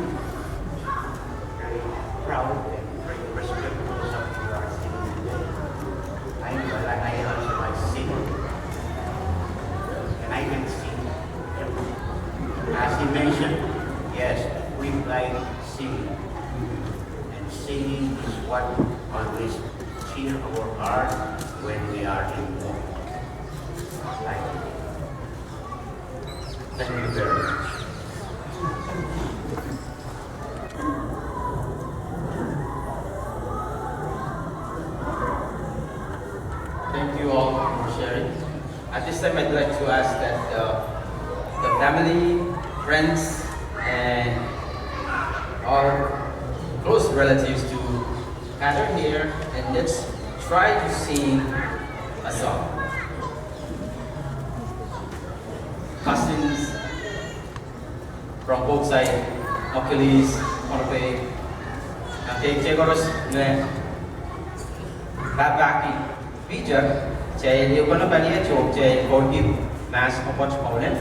very proud and very respectful of you are singing today. I know that I also like singing. And I can sing. As he mentioned, yes, we like singing. And singing is what always cheers our heart when we are in war. Thank you very much. Thank you all for sharing. At this time, I'd like to ask that the family, friends, and our close relatives to gather here and let's try to sing a song. Cousins from both sides, Achilles, Orpe, Tegoros, Babaki, Peter, Jay, Leopold, Jay, Forgive, Mass of Watch Poland.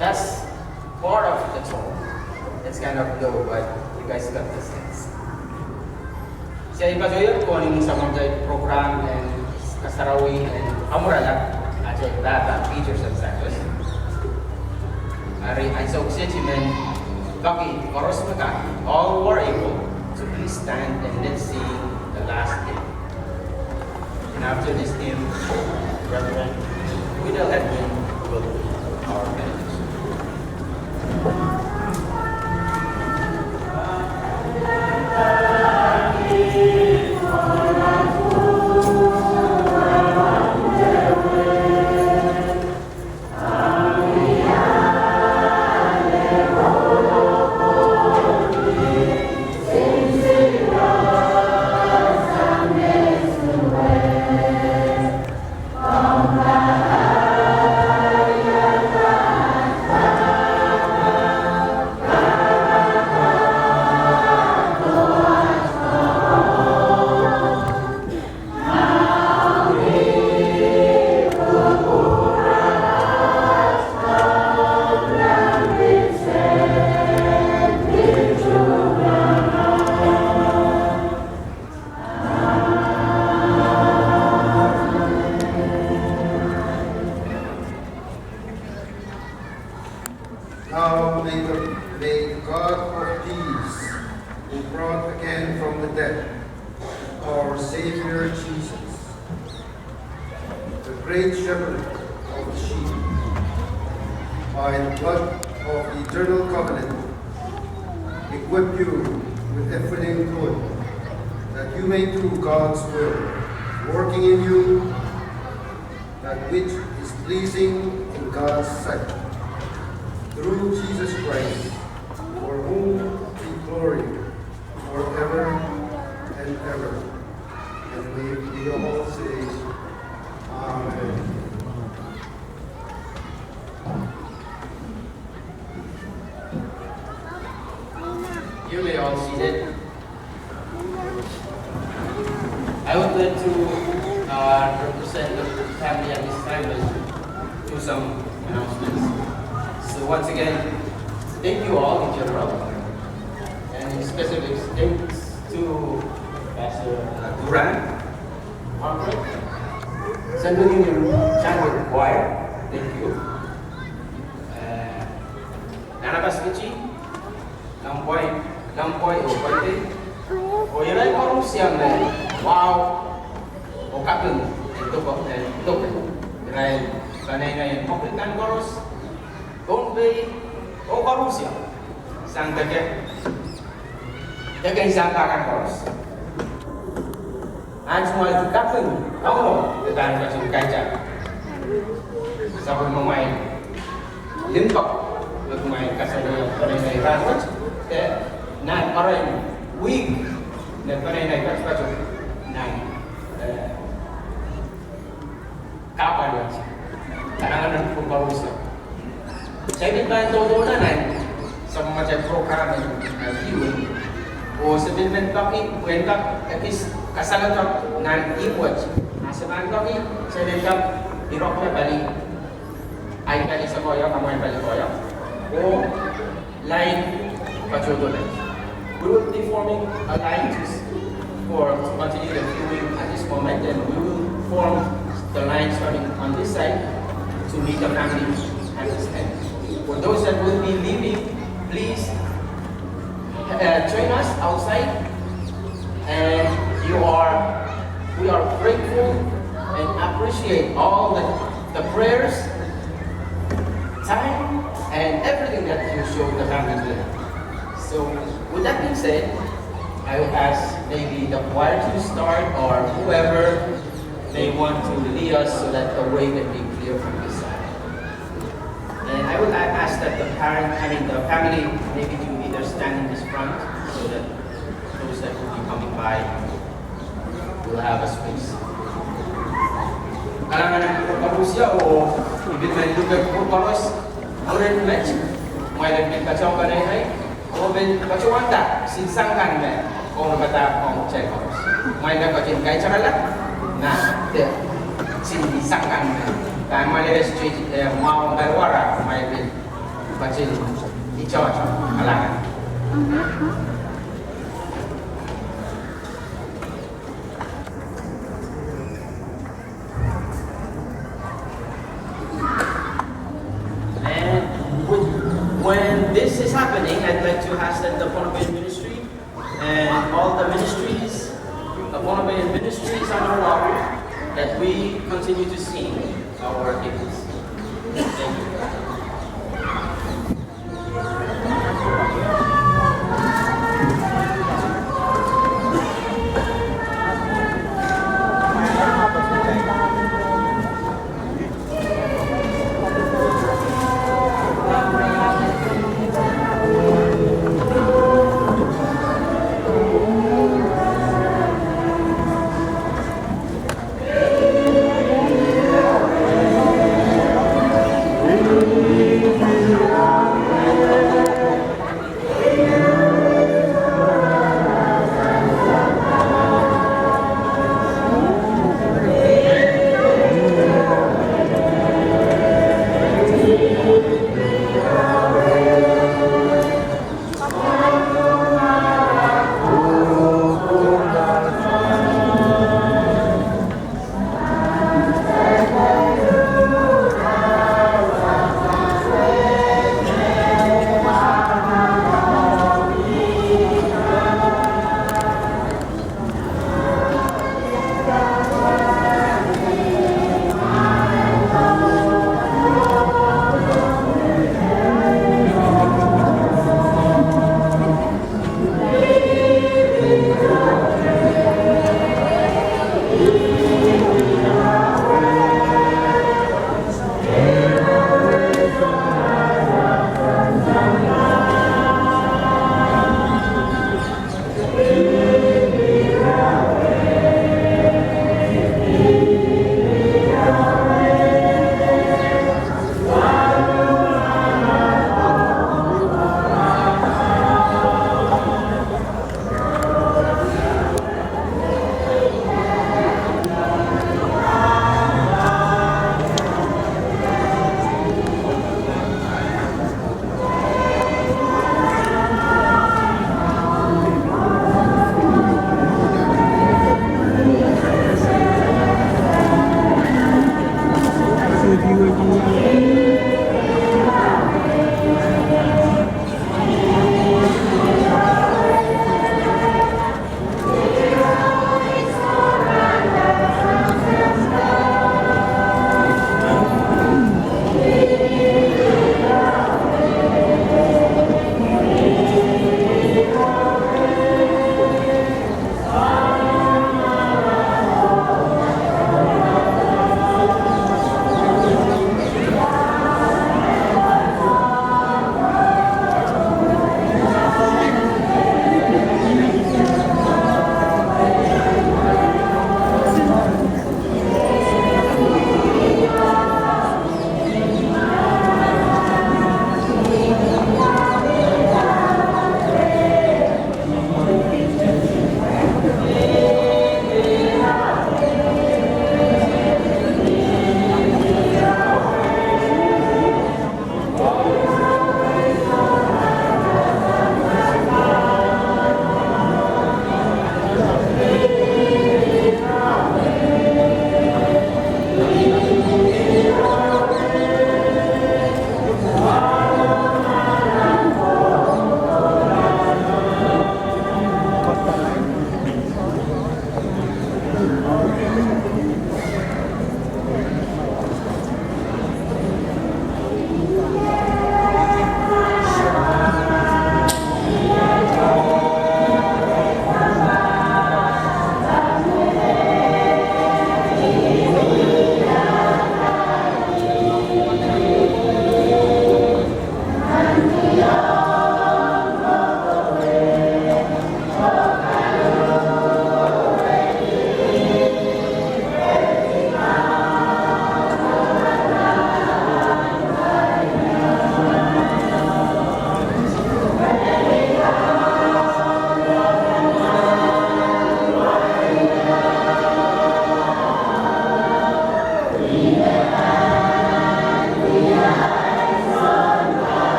that's part of the tone. It's kind of low, but you guys got the sense. Saya ipajoyo ko ning sa mga program and kasarawi and amurala aja data Peterson Santos. Ari ay sa sentiment baki koros maka all were able to please stand and let's sing the last hymn. And after this hymn, Reverend Widow Edwin will do our benediction. Now may the God of peace, who brought again from the dead our Savior Jesus, the great shepherd of the sheep, by the blood of the eternal covenant, equip you with everything good, that you may do God's will, working in you that which is pleasing in God's sight. Through Jesus Christ, for whom be glory forever and ever. And we all say, Amen. You may all see it. I would like to represent the family at this time and do some announcements. So once again, thank you all in general, and specific thanks to Pastor Duran, Margaret, Central Union Chamber Choir, thank you. Nanabas Kichi, Lampoy Opate, Oyalay Korum Siam, wow, Okapin, and Tokyo, Ryan, Banana and Popitan Chorus. Don't be Okarusia, sang dagay isang kakang koros. Ang semua kapten, kamu tetapi macam kaca. Sabun memain, limpak, bermain kasarnya perenai rancut, naik orang wig dan perenai kasar naik kapan dia? Kadang-kadang Okarusia. Saya dibantu donanan sa mga program na viewing o sa bilmen kami kwenta is kasalatok ng iwat nasa man kami sa lingkap irok na bali ay bali sa koyo kamoy bali koyo o line pachodolan. We will be forming a line to continue the viewing at this moment, and we will form the line starting on this side to meet the family at this end. For those that will be leaving, please join us outside. And we are grateful and appreciate all the prayers, time, and everything that you showed the family today. So, with that being said, I would ask maybe the choir to start or whoever may want to lead us so that the way can be clear from this side. And I would ask that the family, maybe to either stand in this front so that those that will be coming by will have a space. Kalangan ng Rusya o ibig na lugar po paros, ulit match, may nagpit pa siyang kanay o bin pachuanda, sinsangkan na kung nabata kong check paros. May nagpachin kay charalat na sinsangkan na. Dan may street mau darwara may bin kecil hijau Akoaloang. When this is happening, I'd like to ask that the Ponapean ministry and all the ministries, the Ponapean ministries on our water, that we continue to sing our hymns. Thank you. Thank you.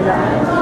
Amen.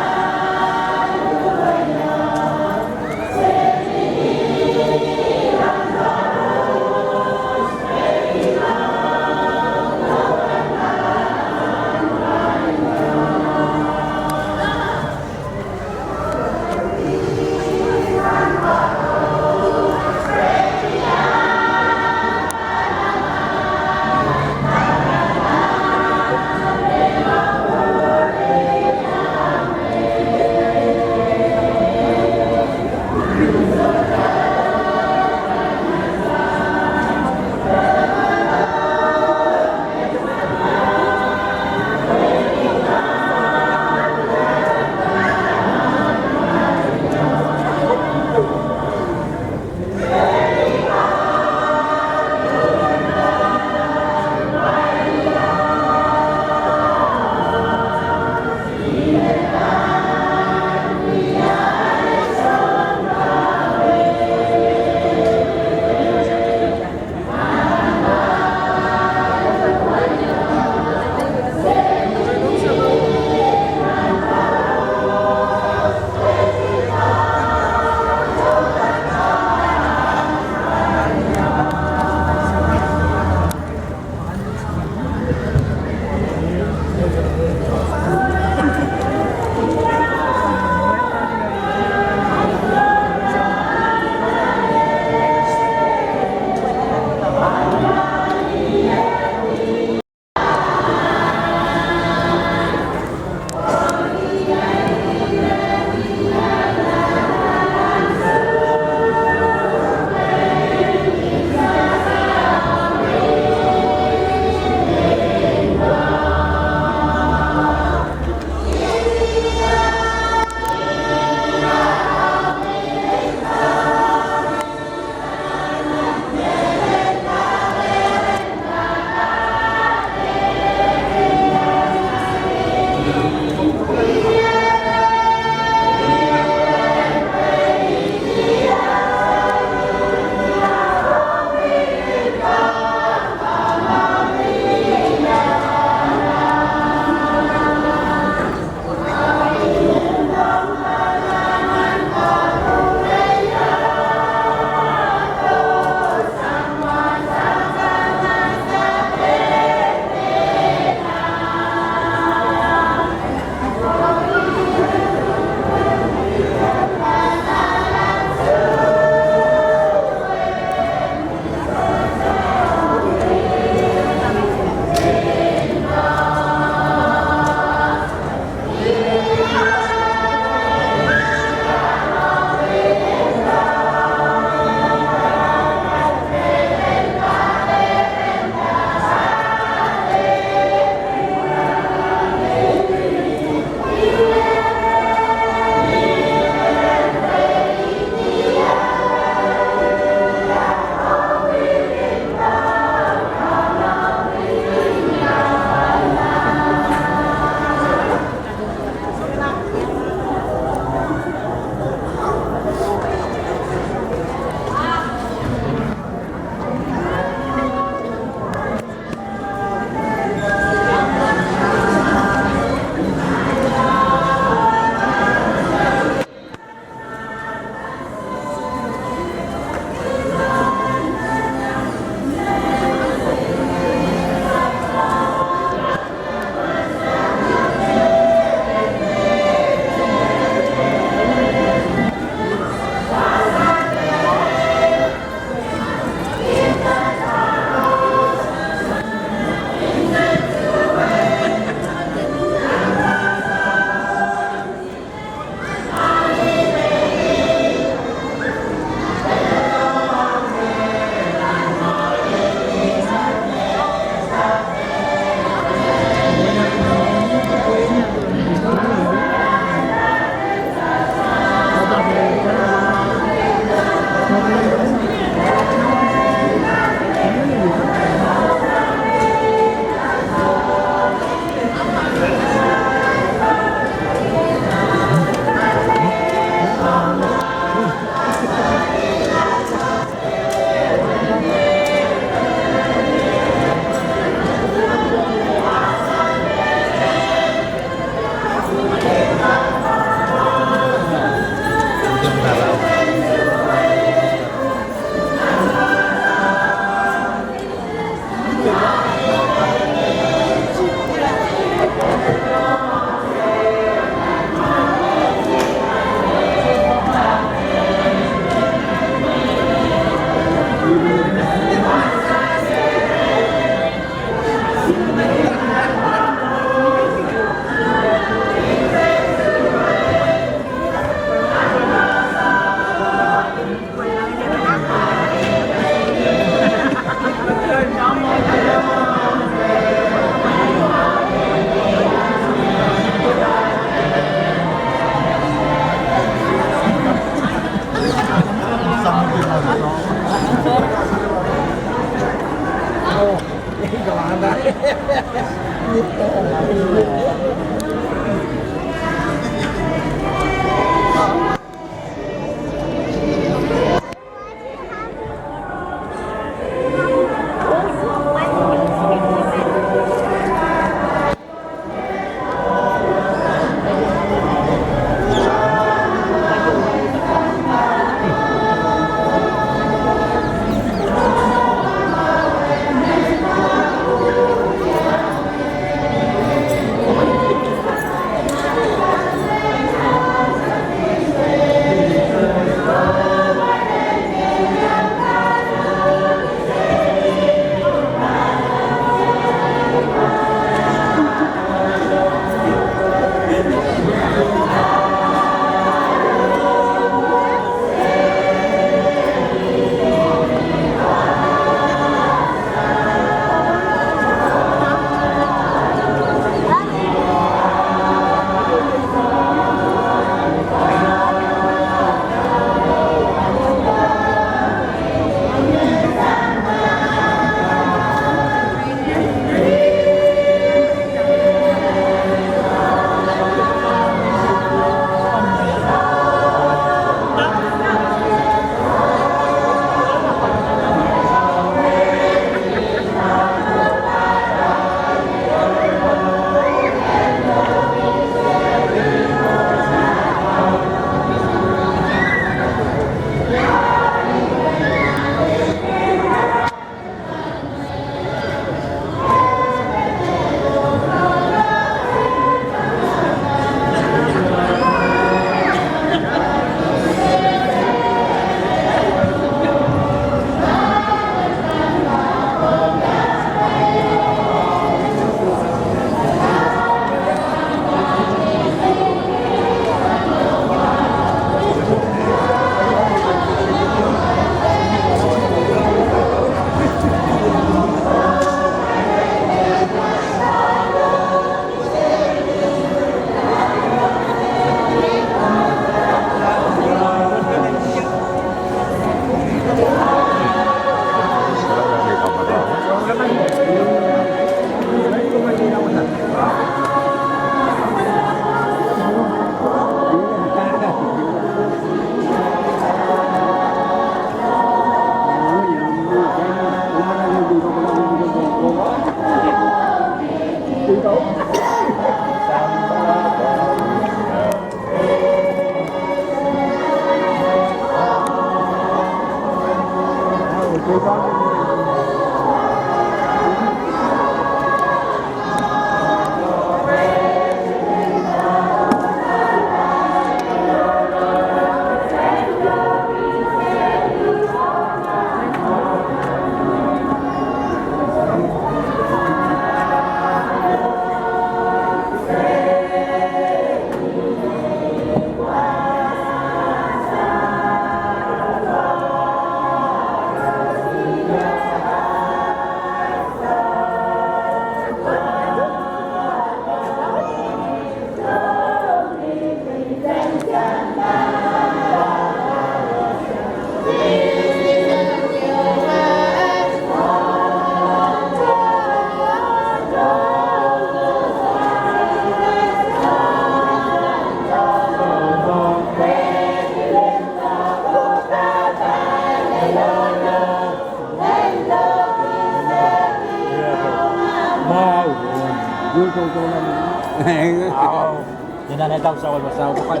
Yan na daw sa wala sa bukan.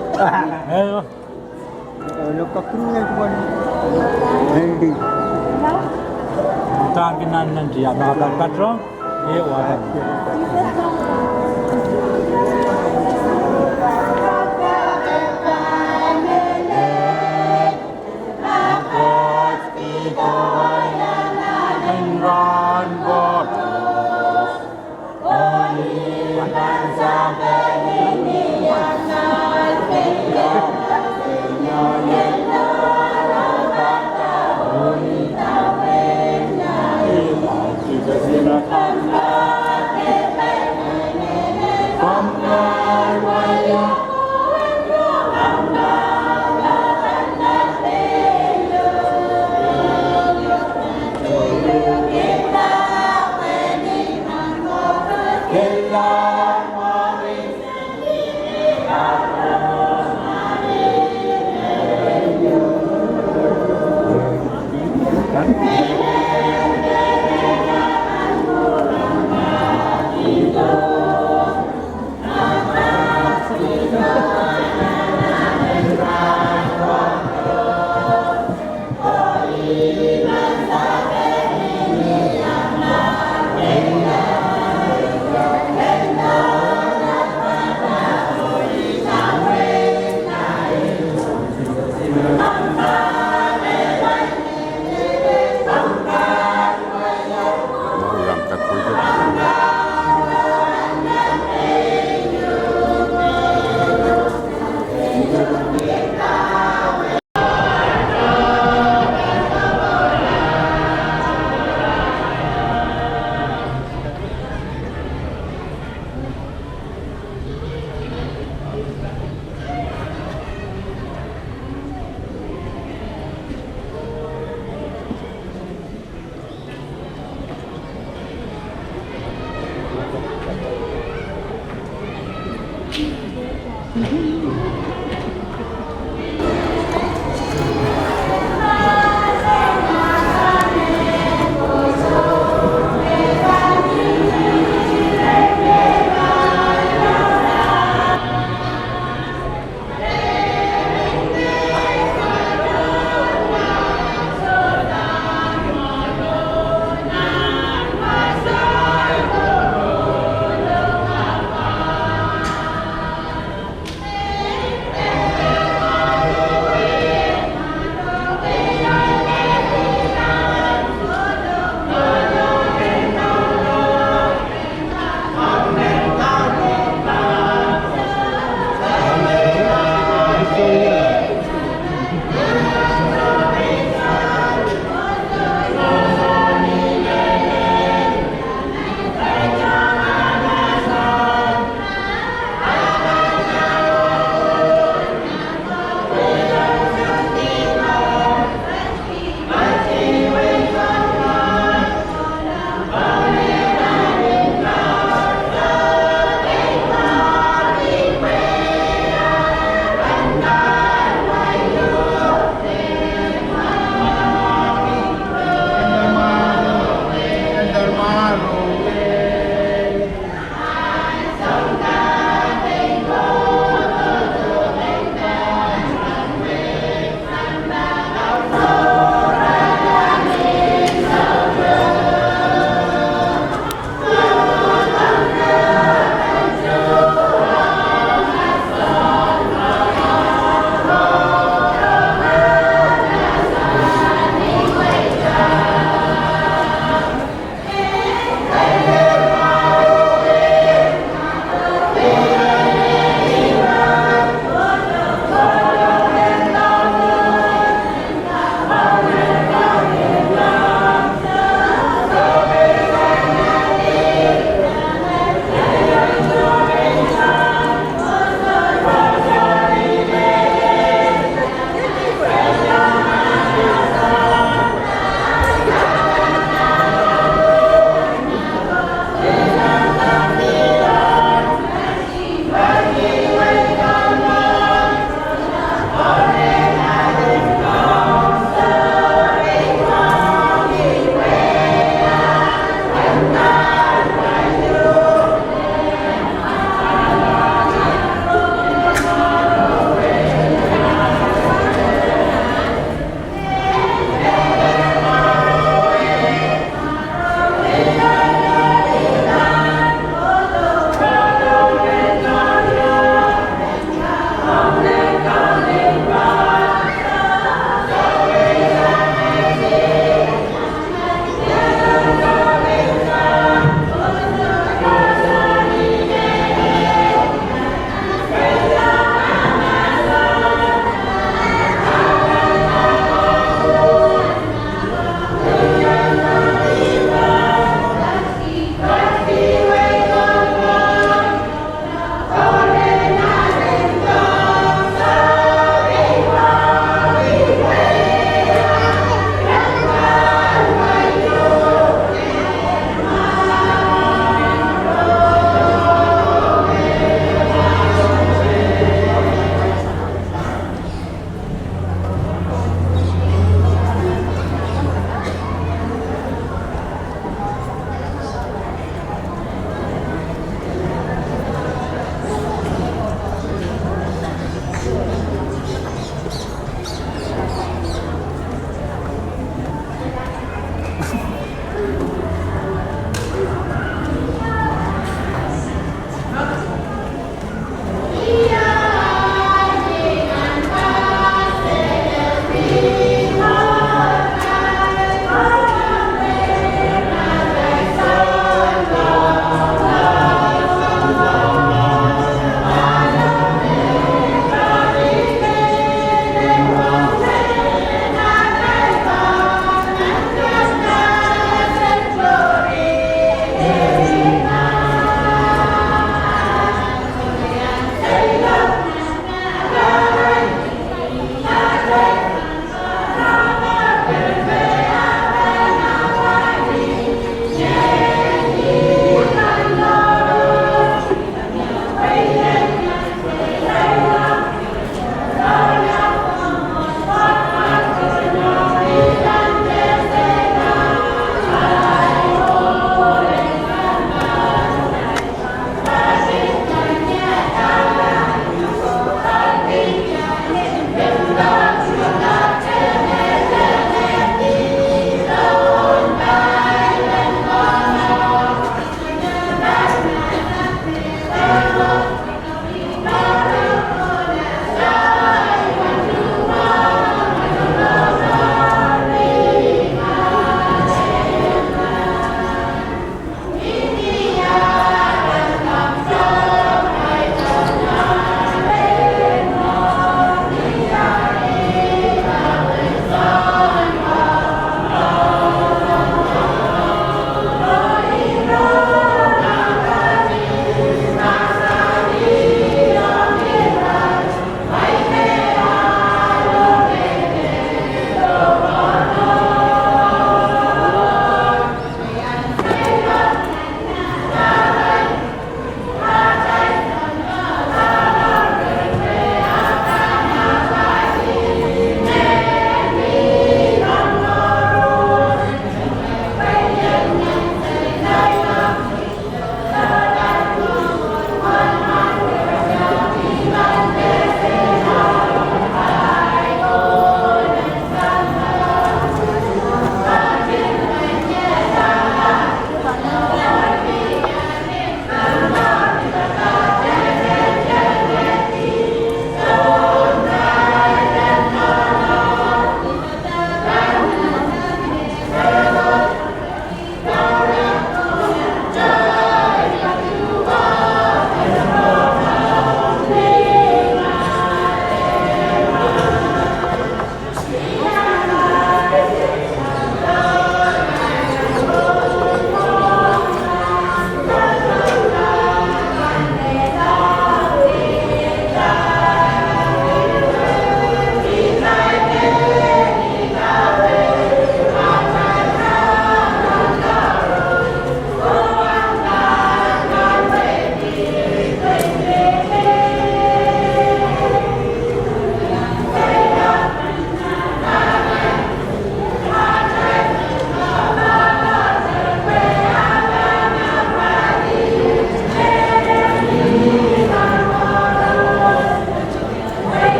Ayo. Ano ka kunya kuan. Hey. Tangan nan dia mga patron. Eh wa.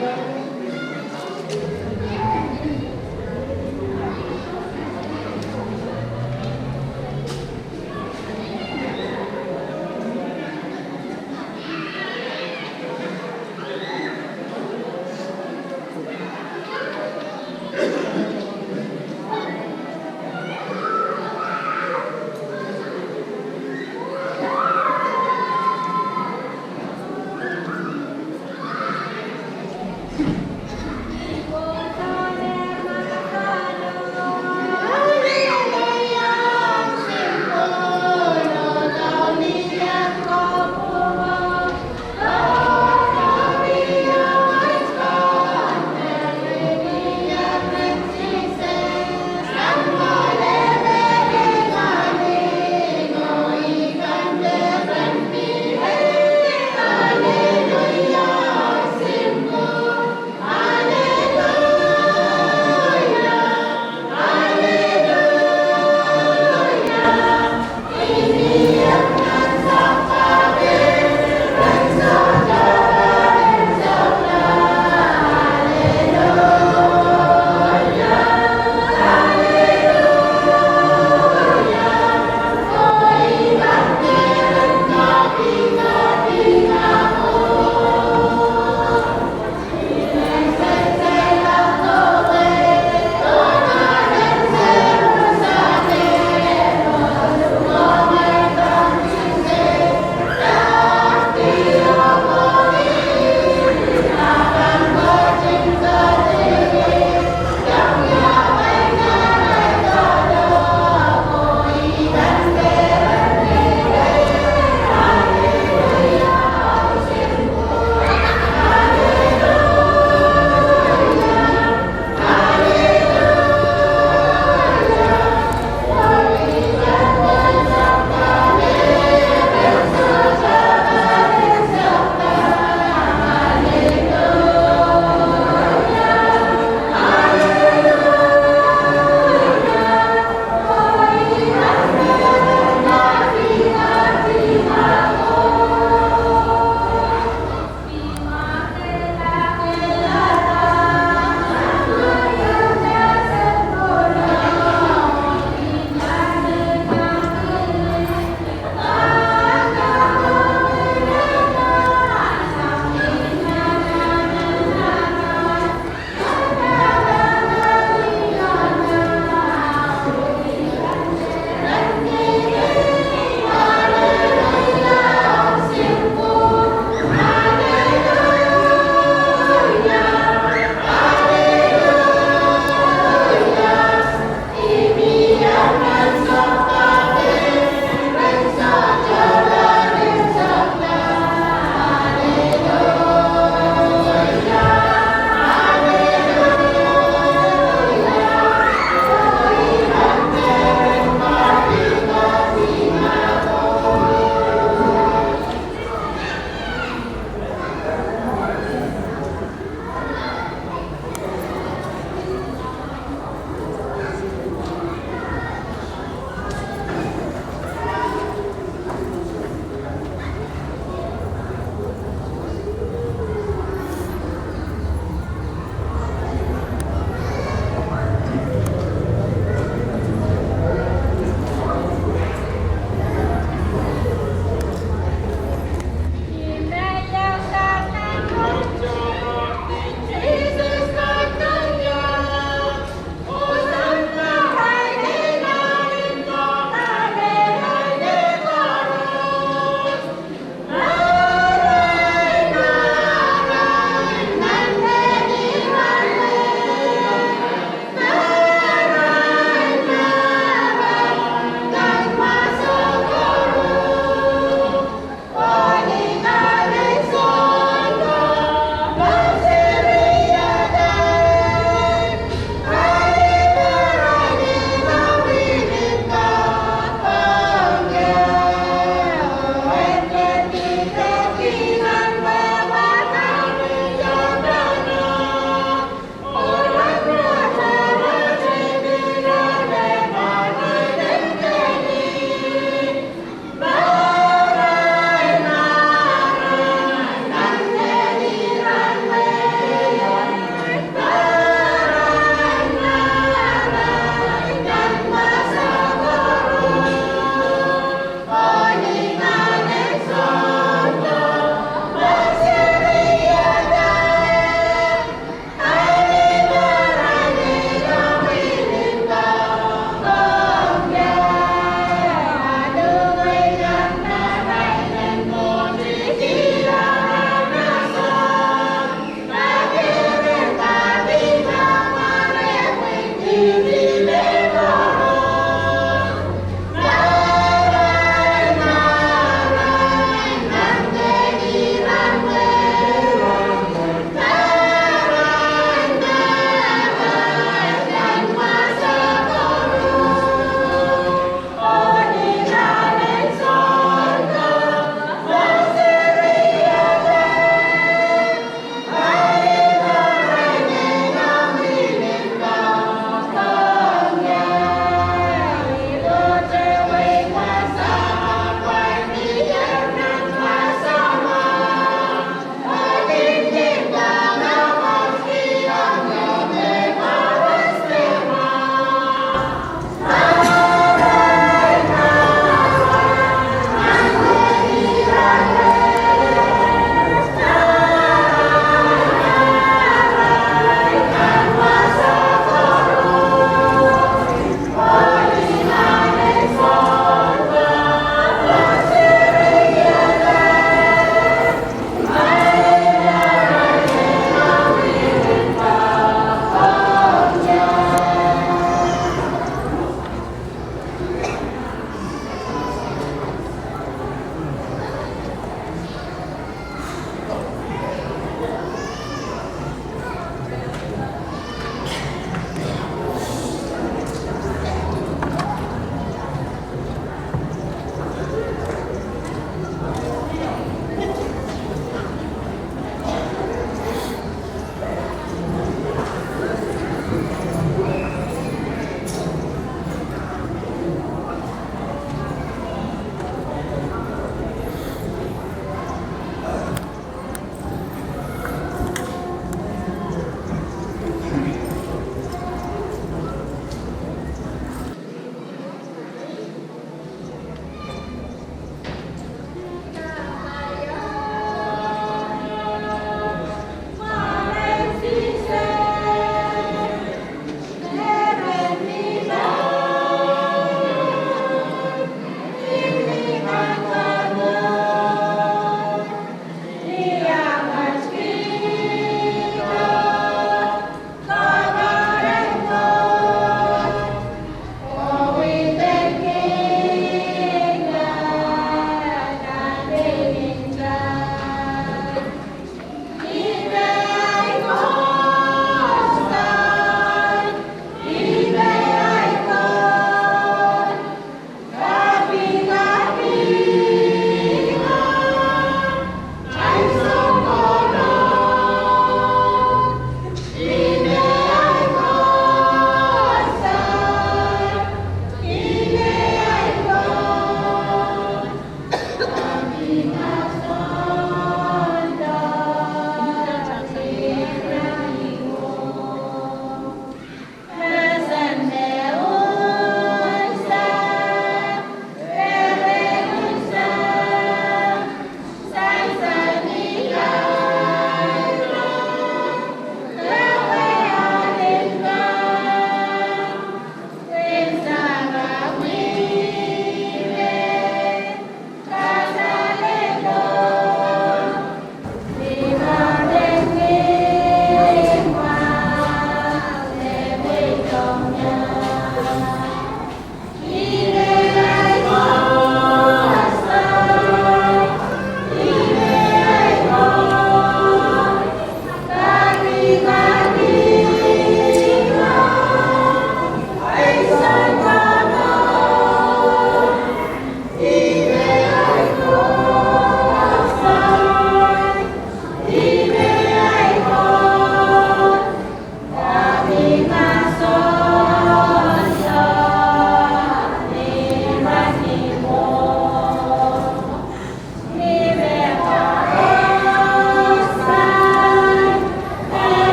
Thank you.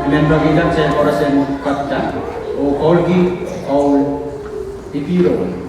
Amen bagidap sa orasan kapta o kolgi o ipiro.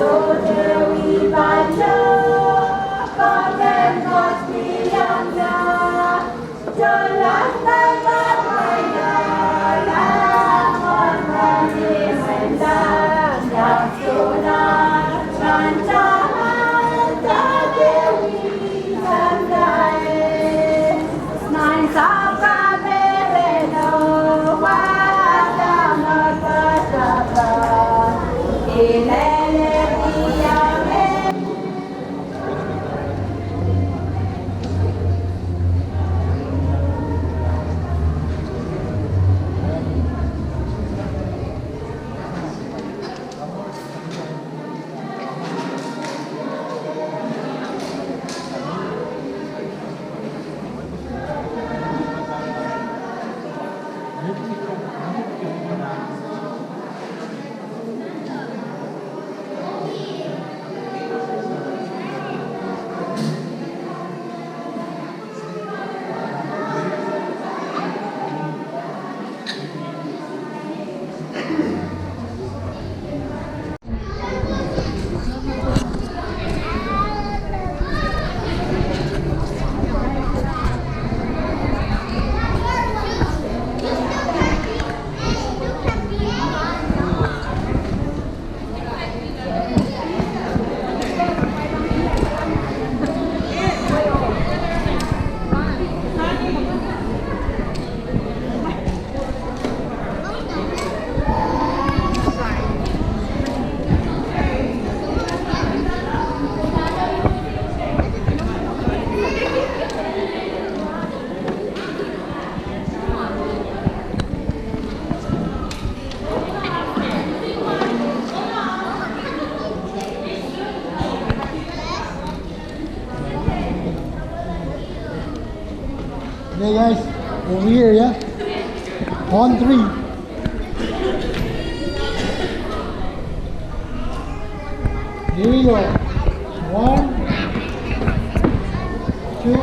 So there we find love. Okay, guys, over here, yeah? On 3. Here we go. 1, 2.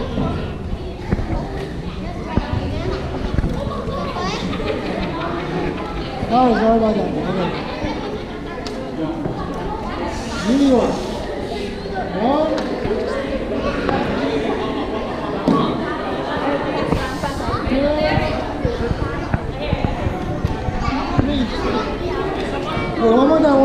Oh, sorry about that. Okay. Here we go. 1. 2. One more time.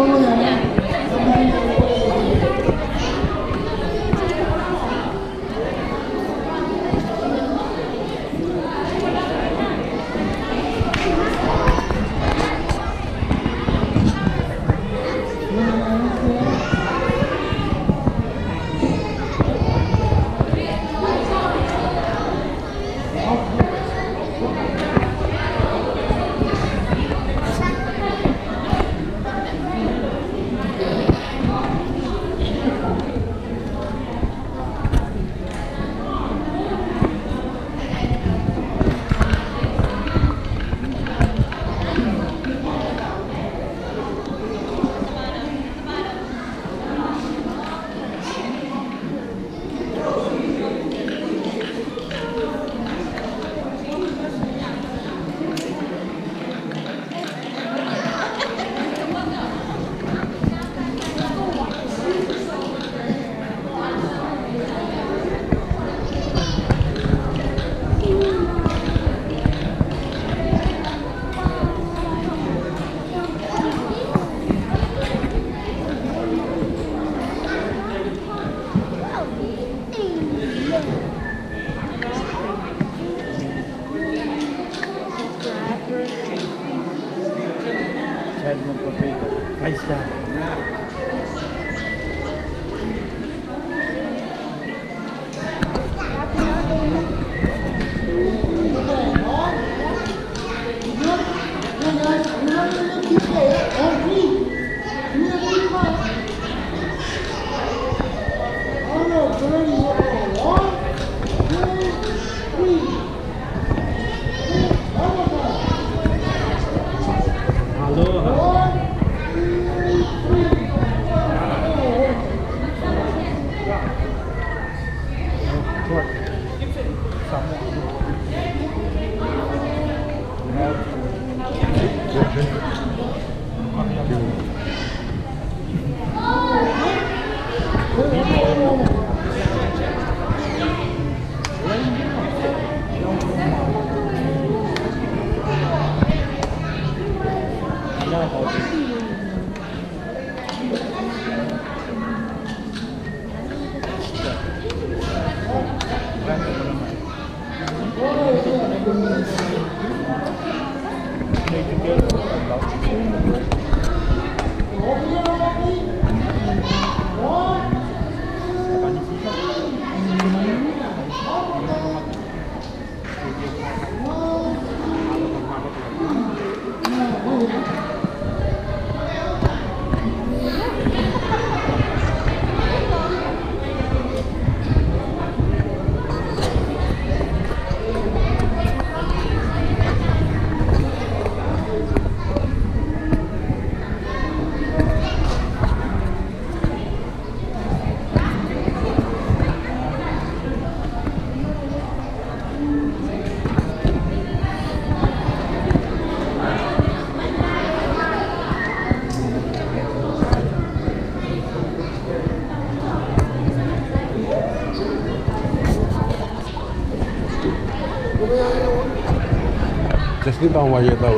Just leave on while you're low.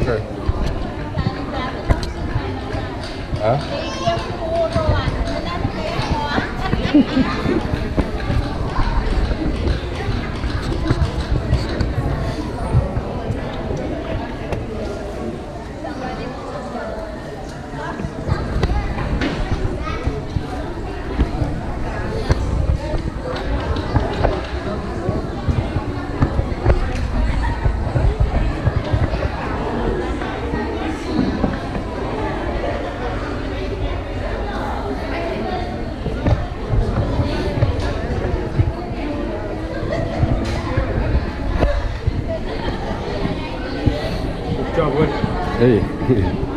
Okay. Huh? job, good. Hey.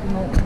No.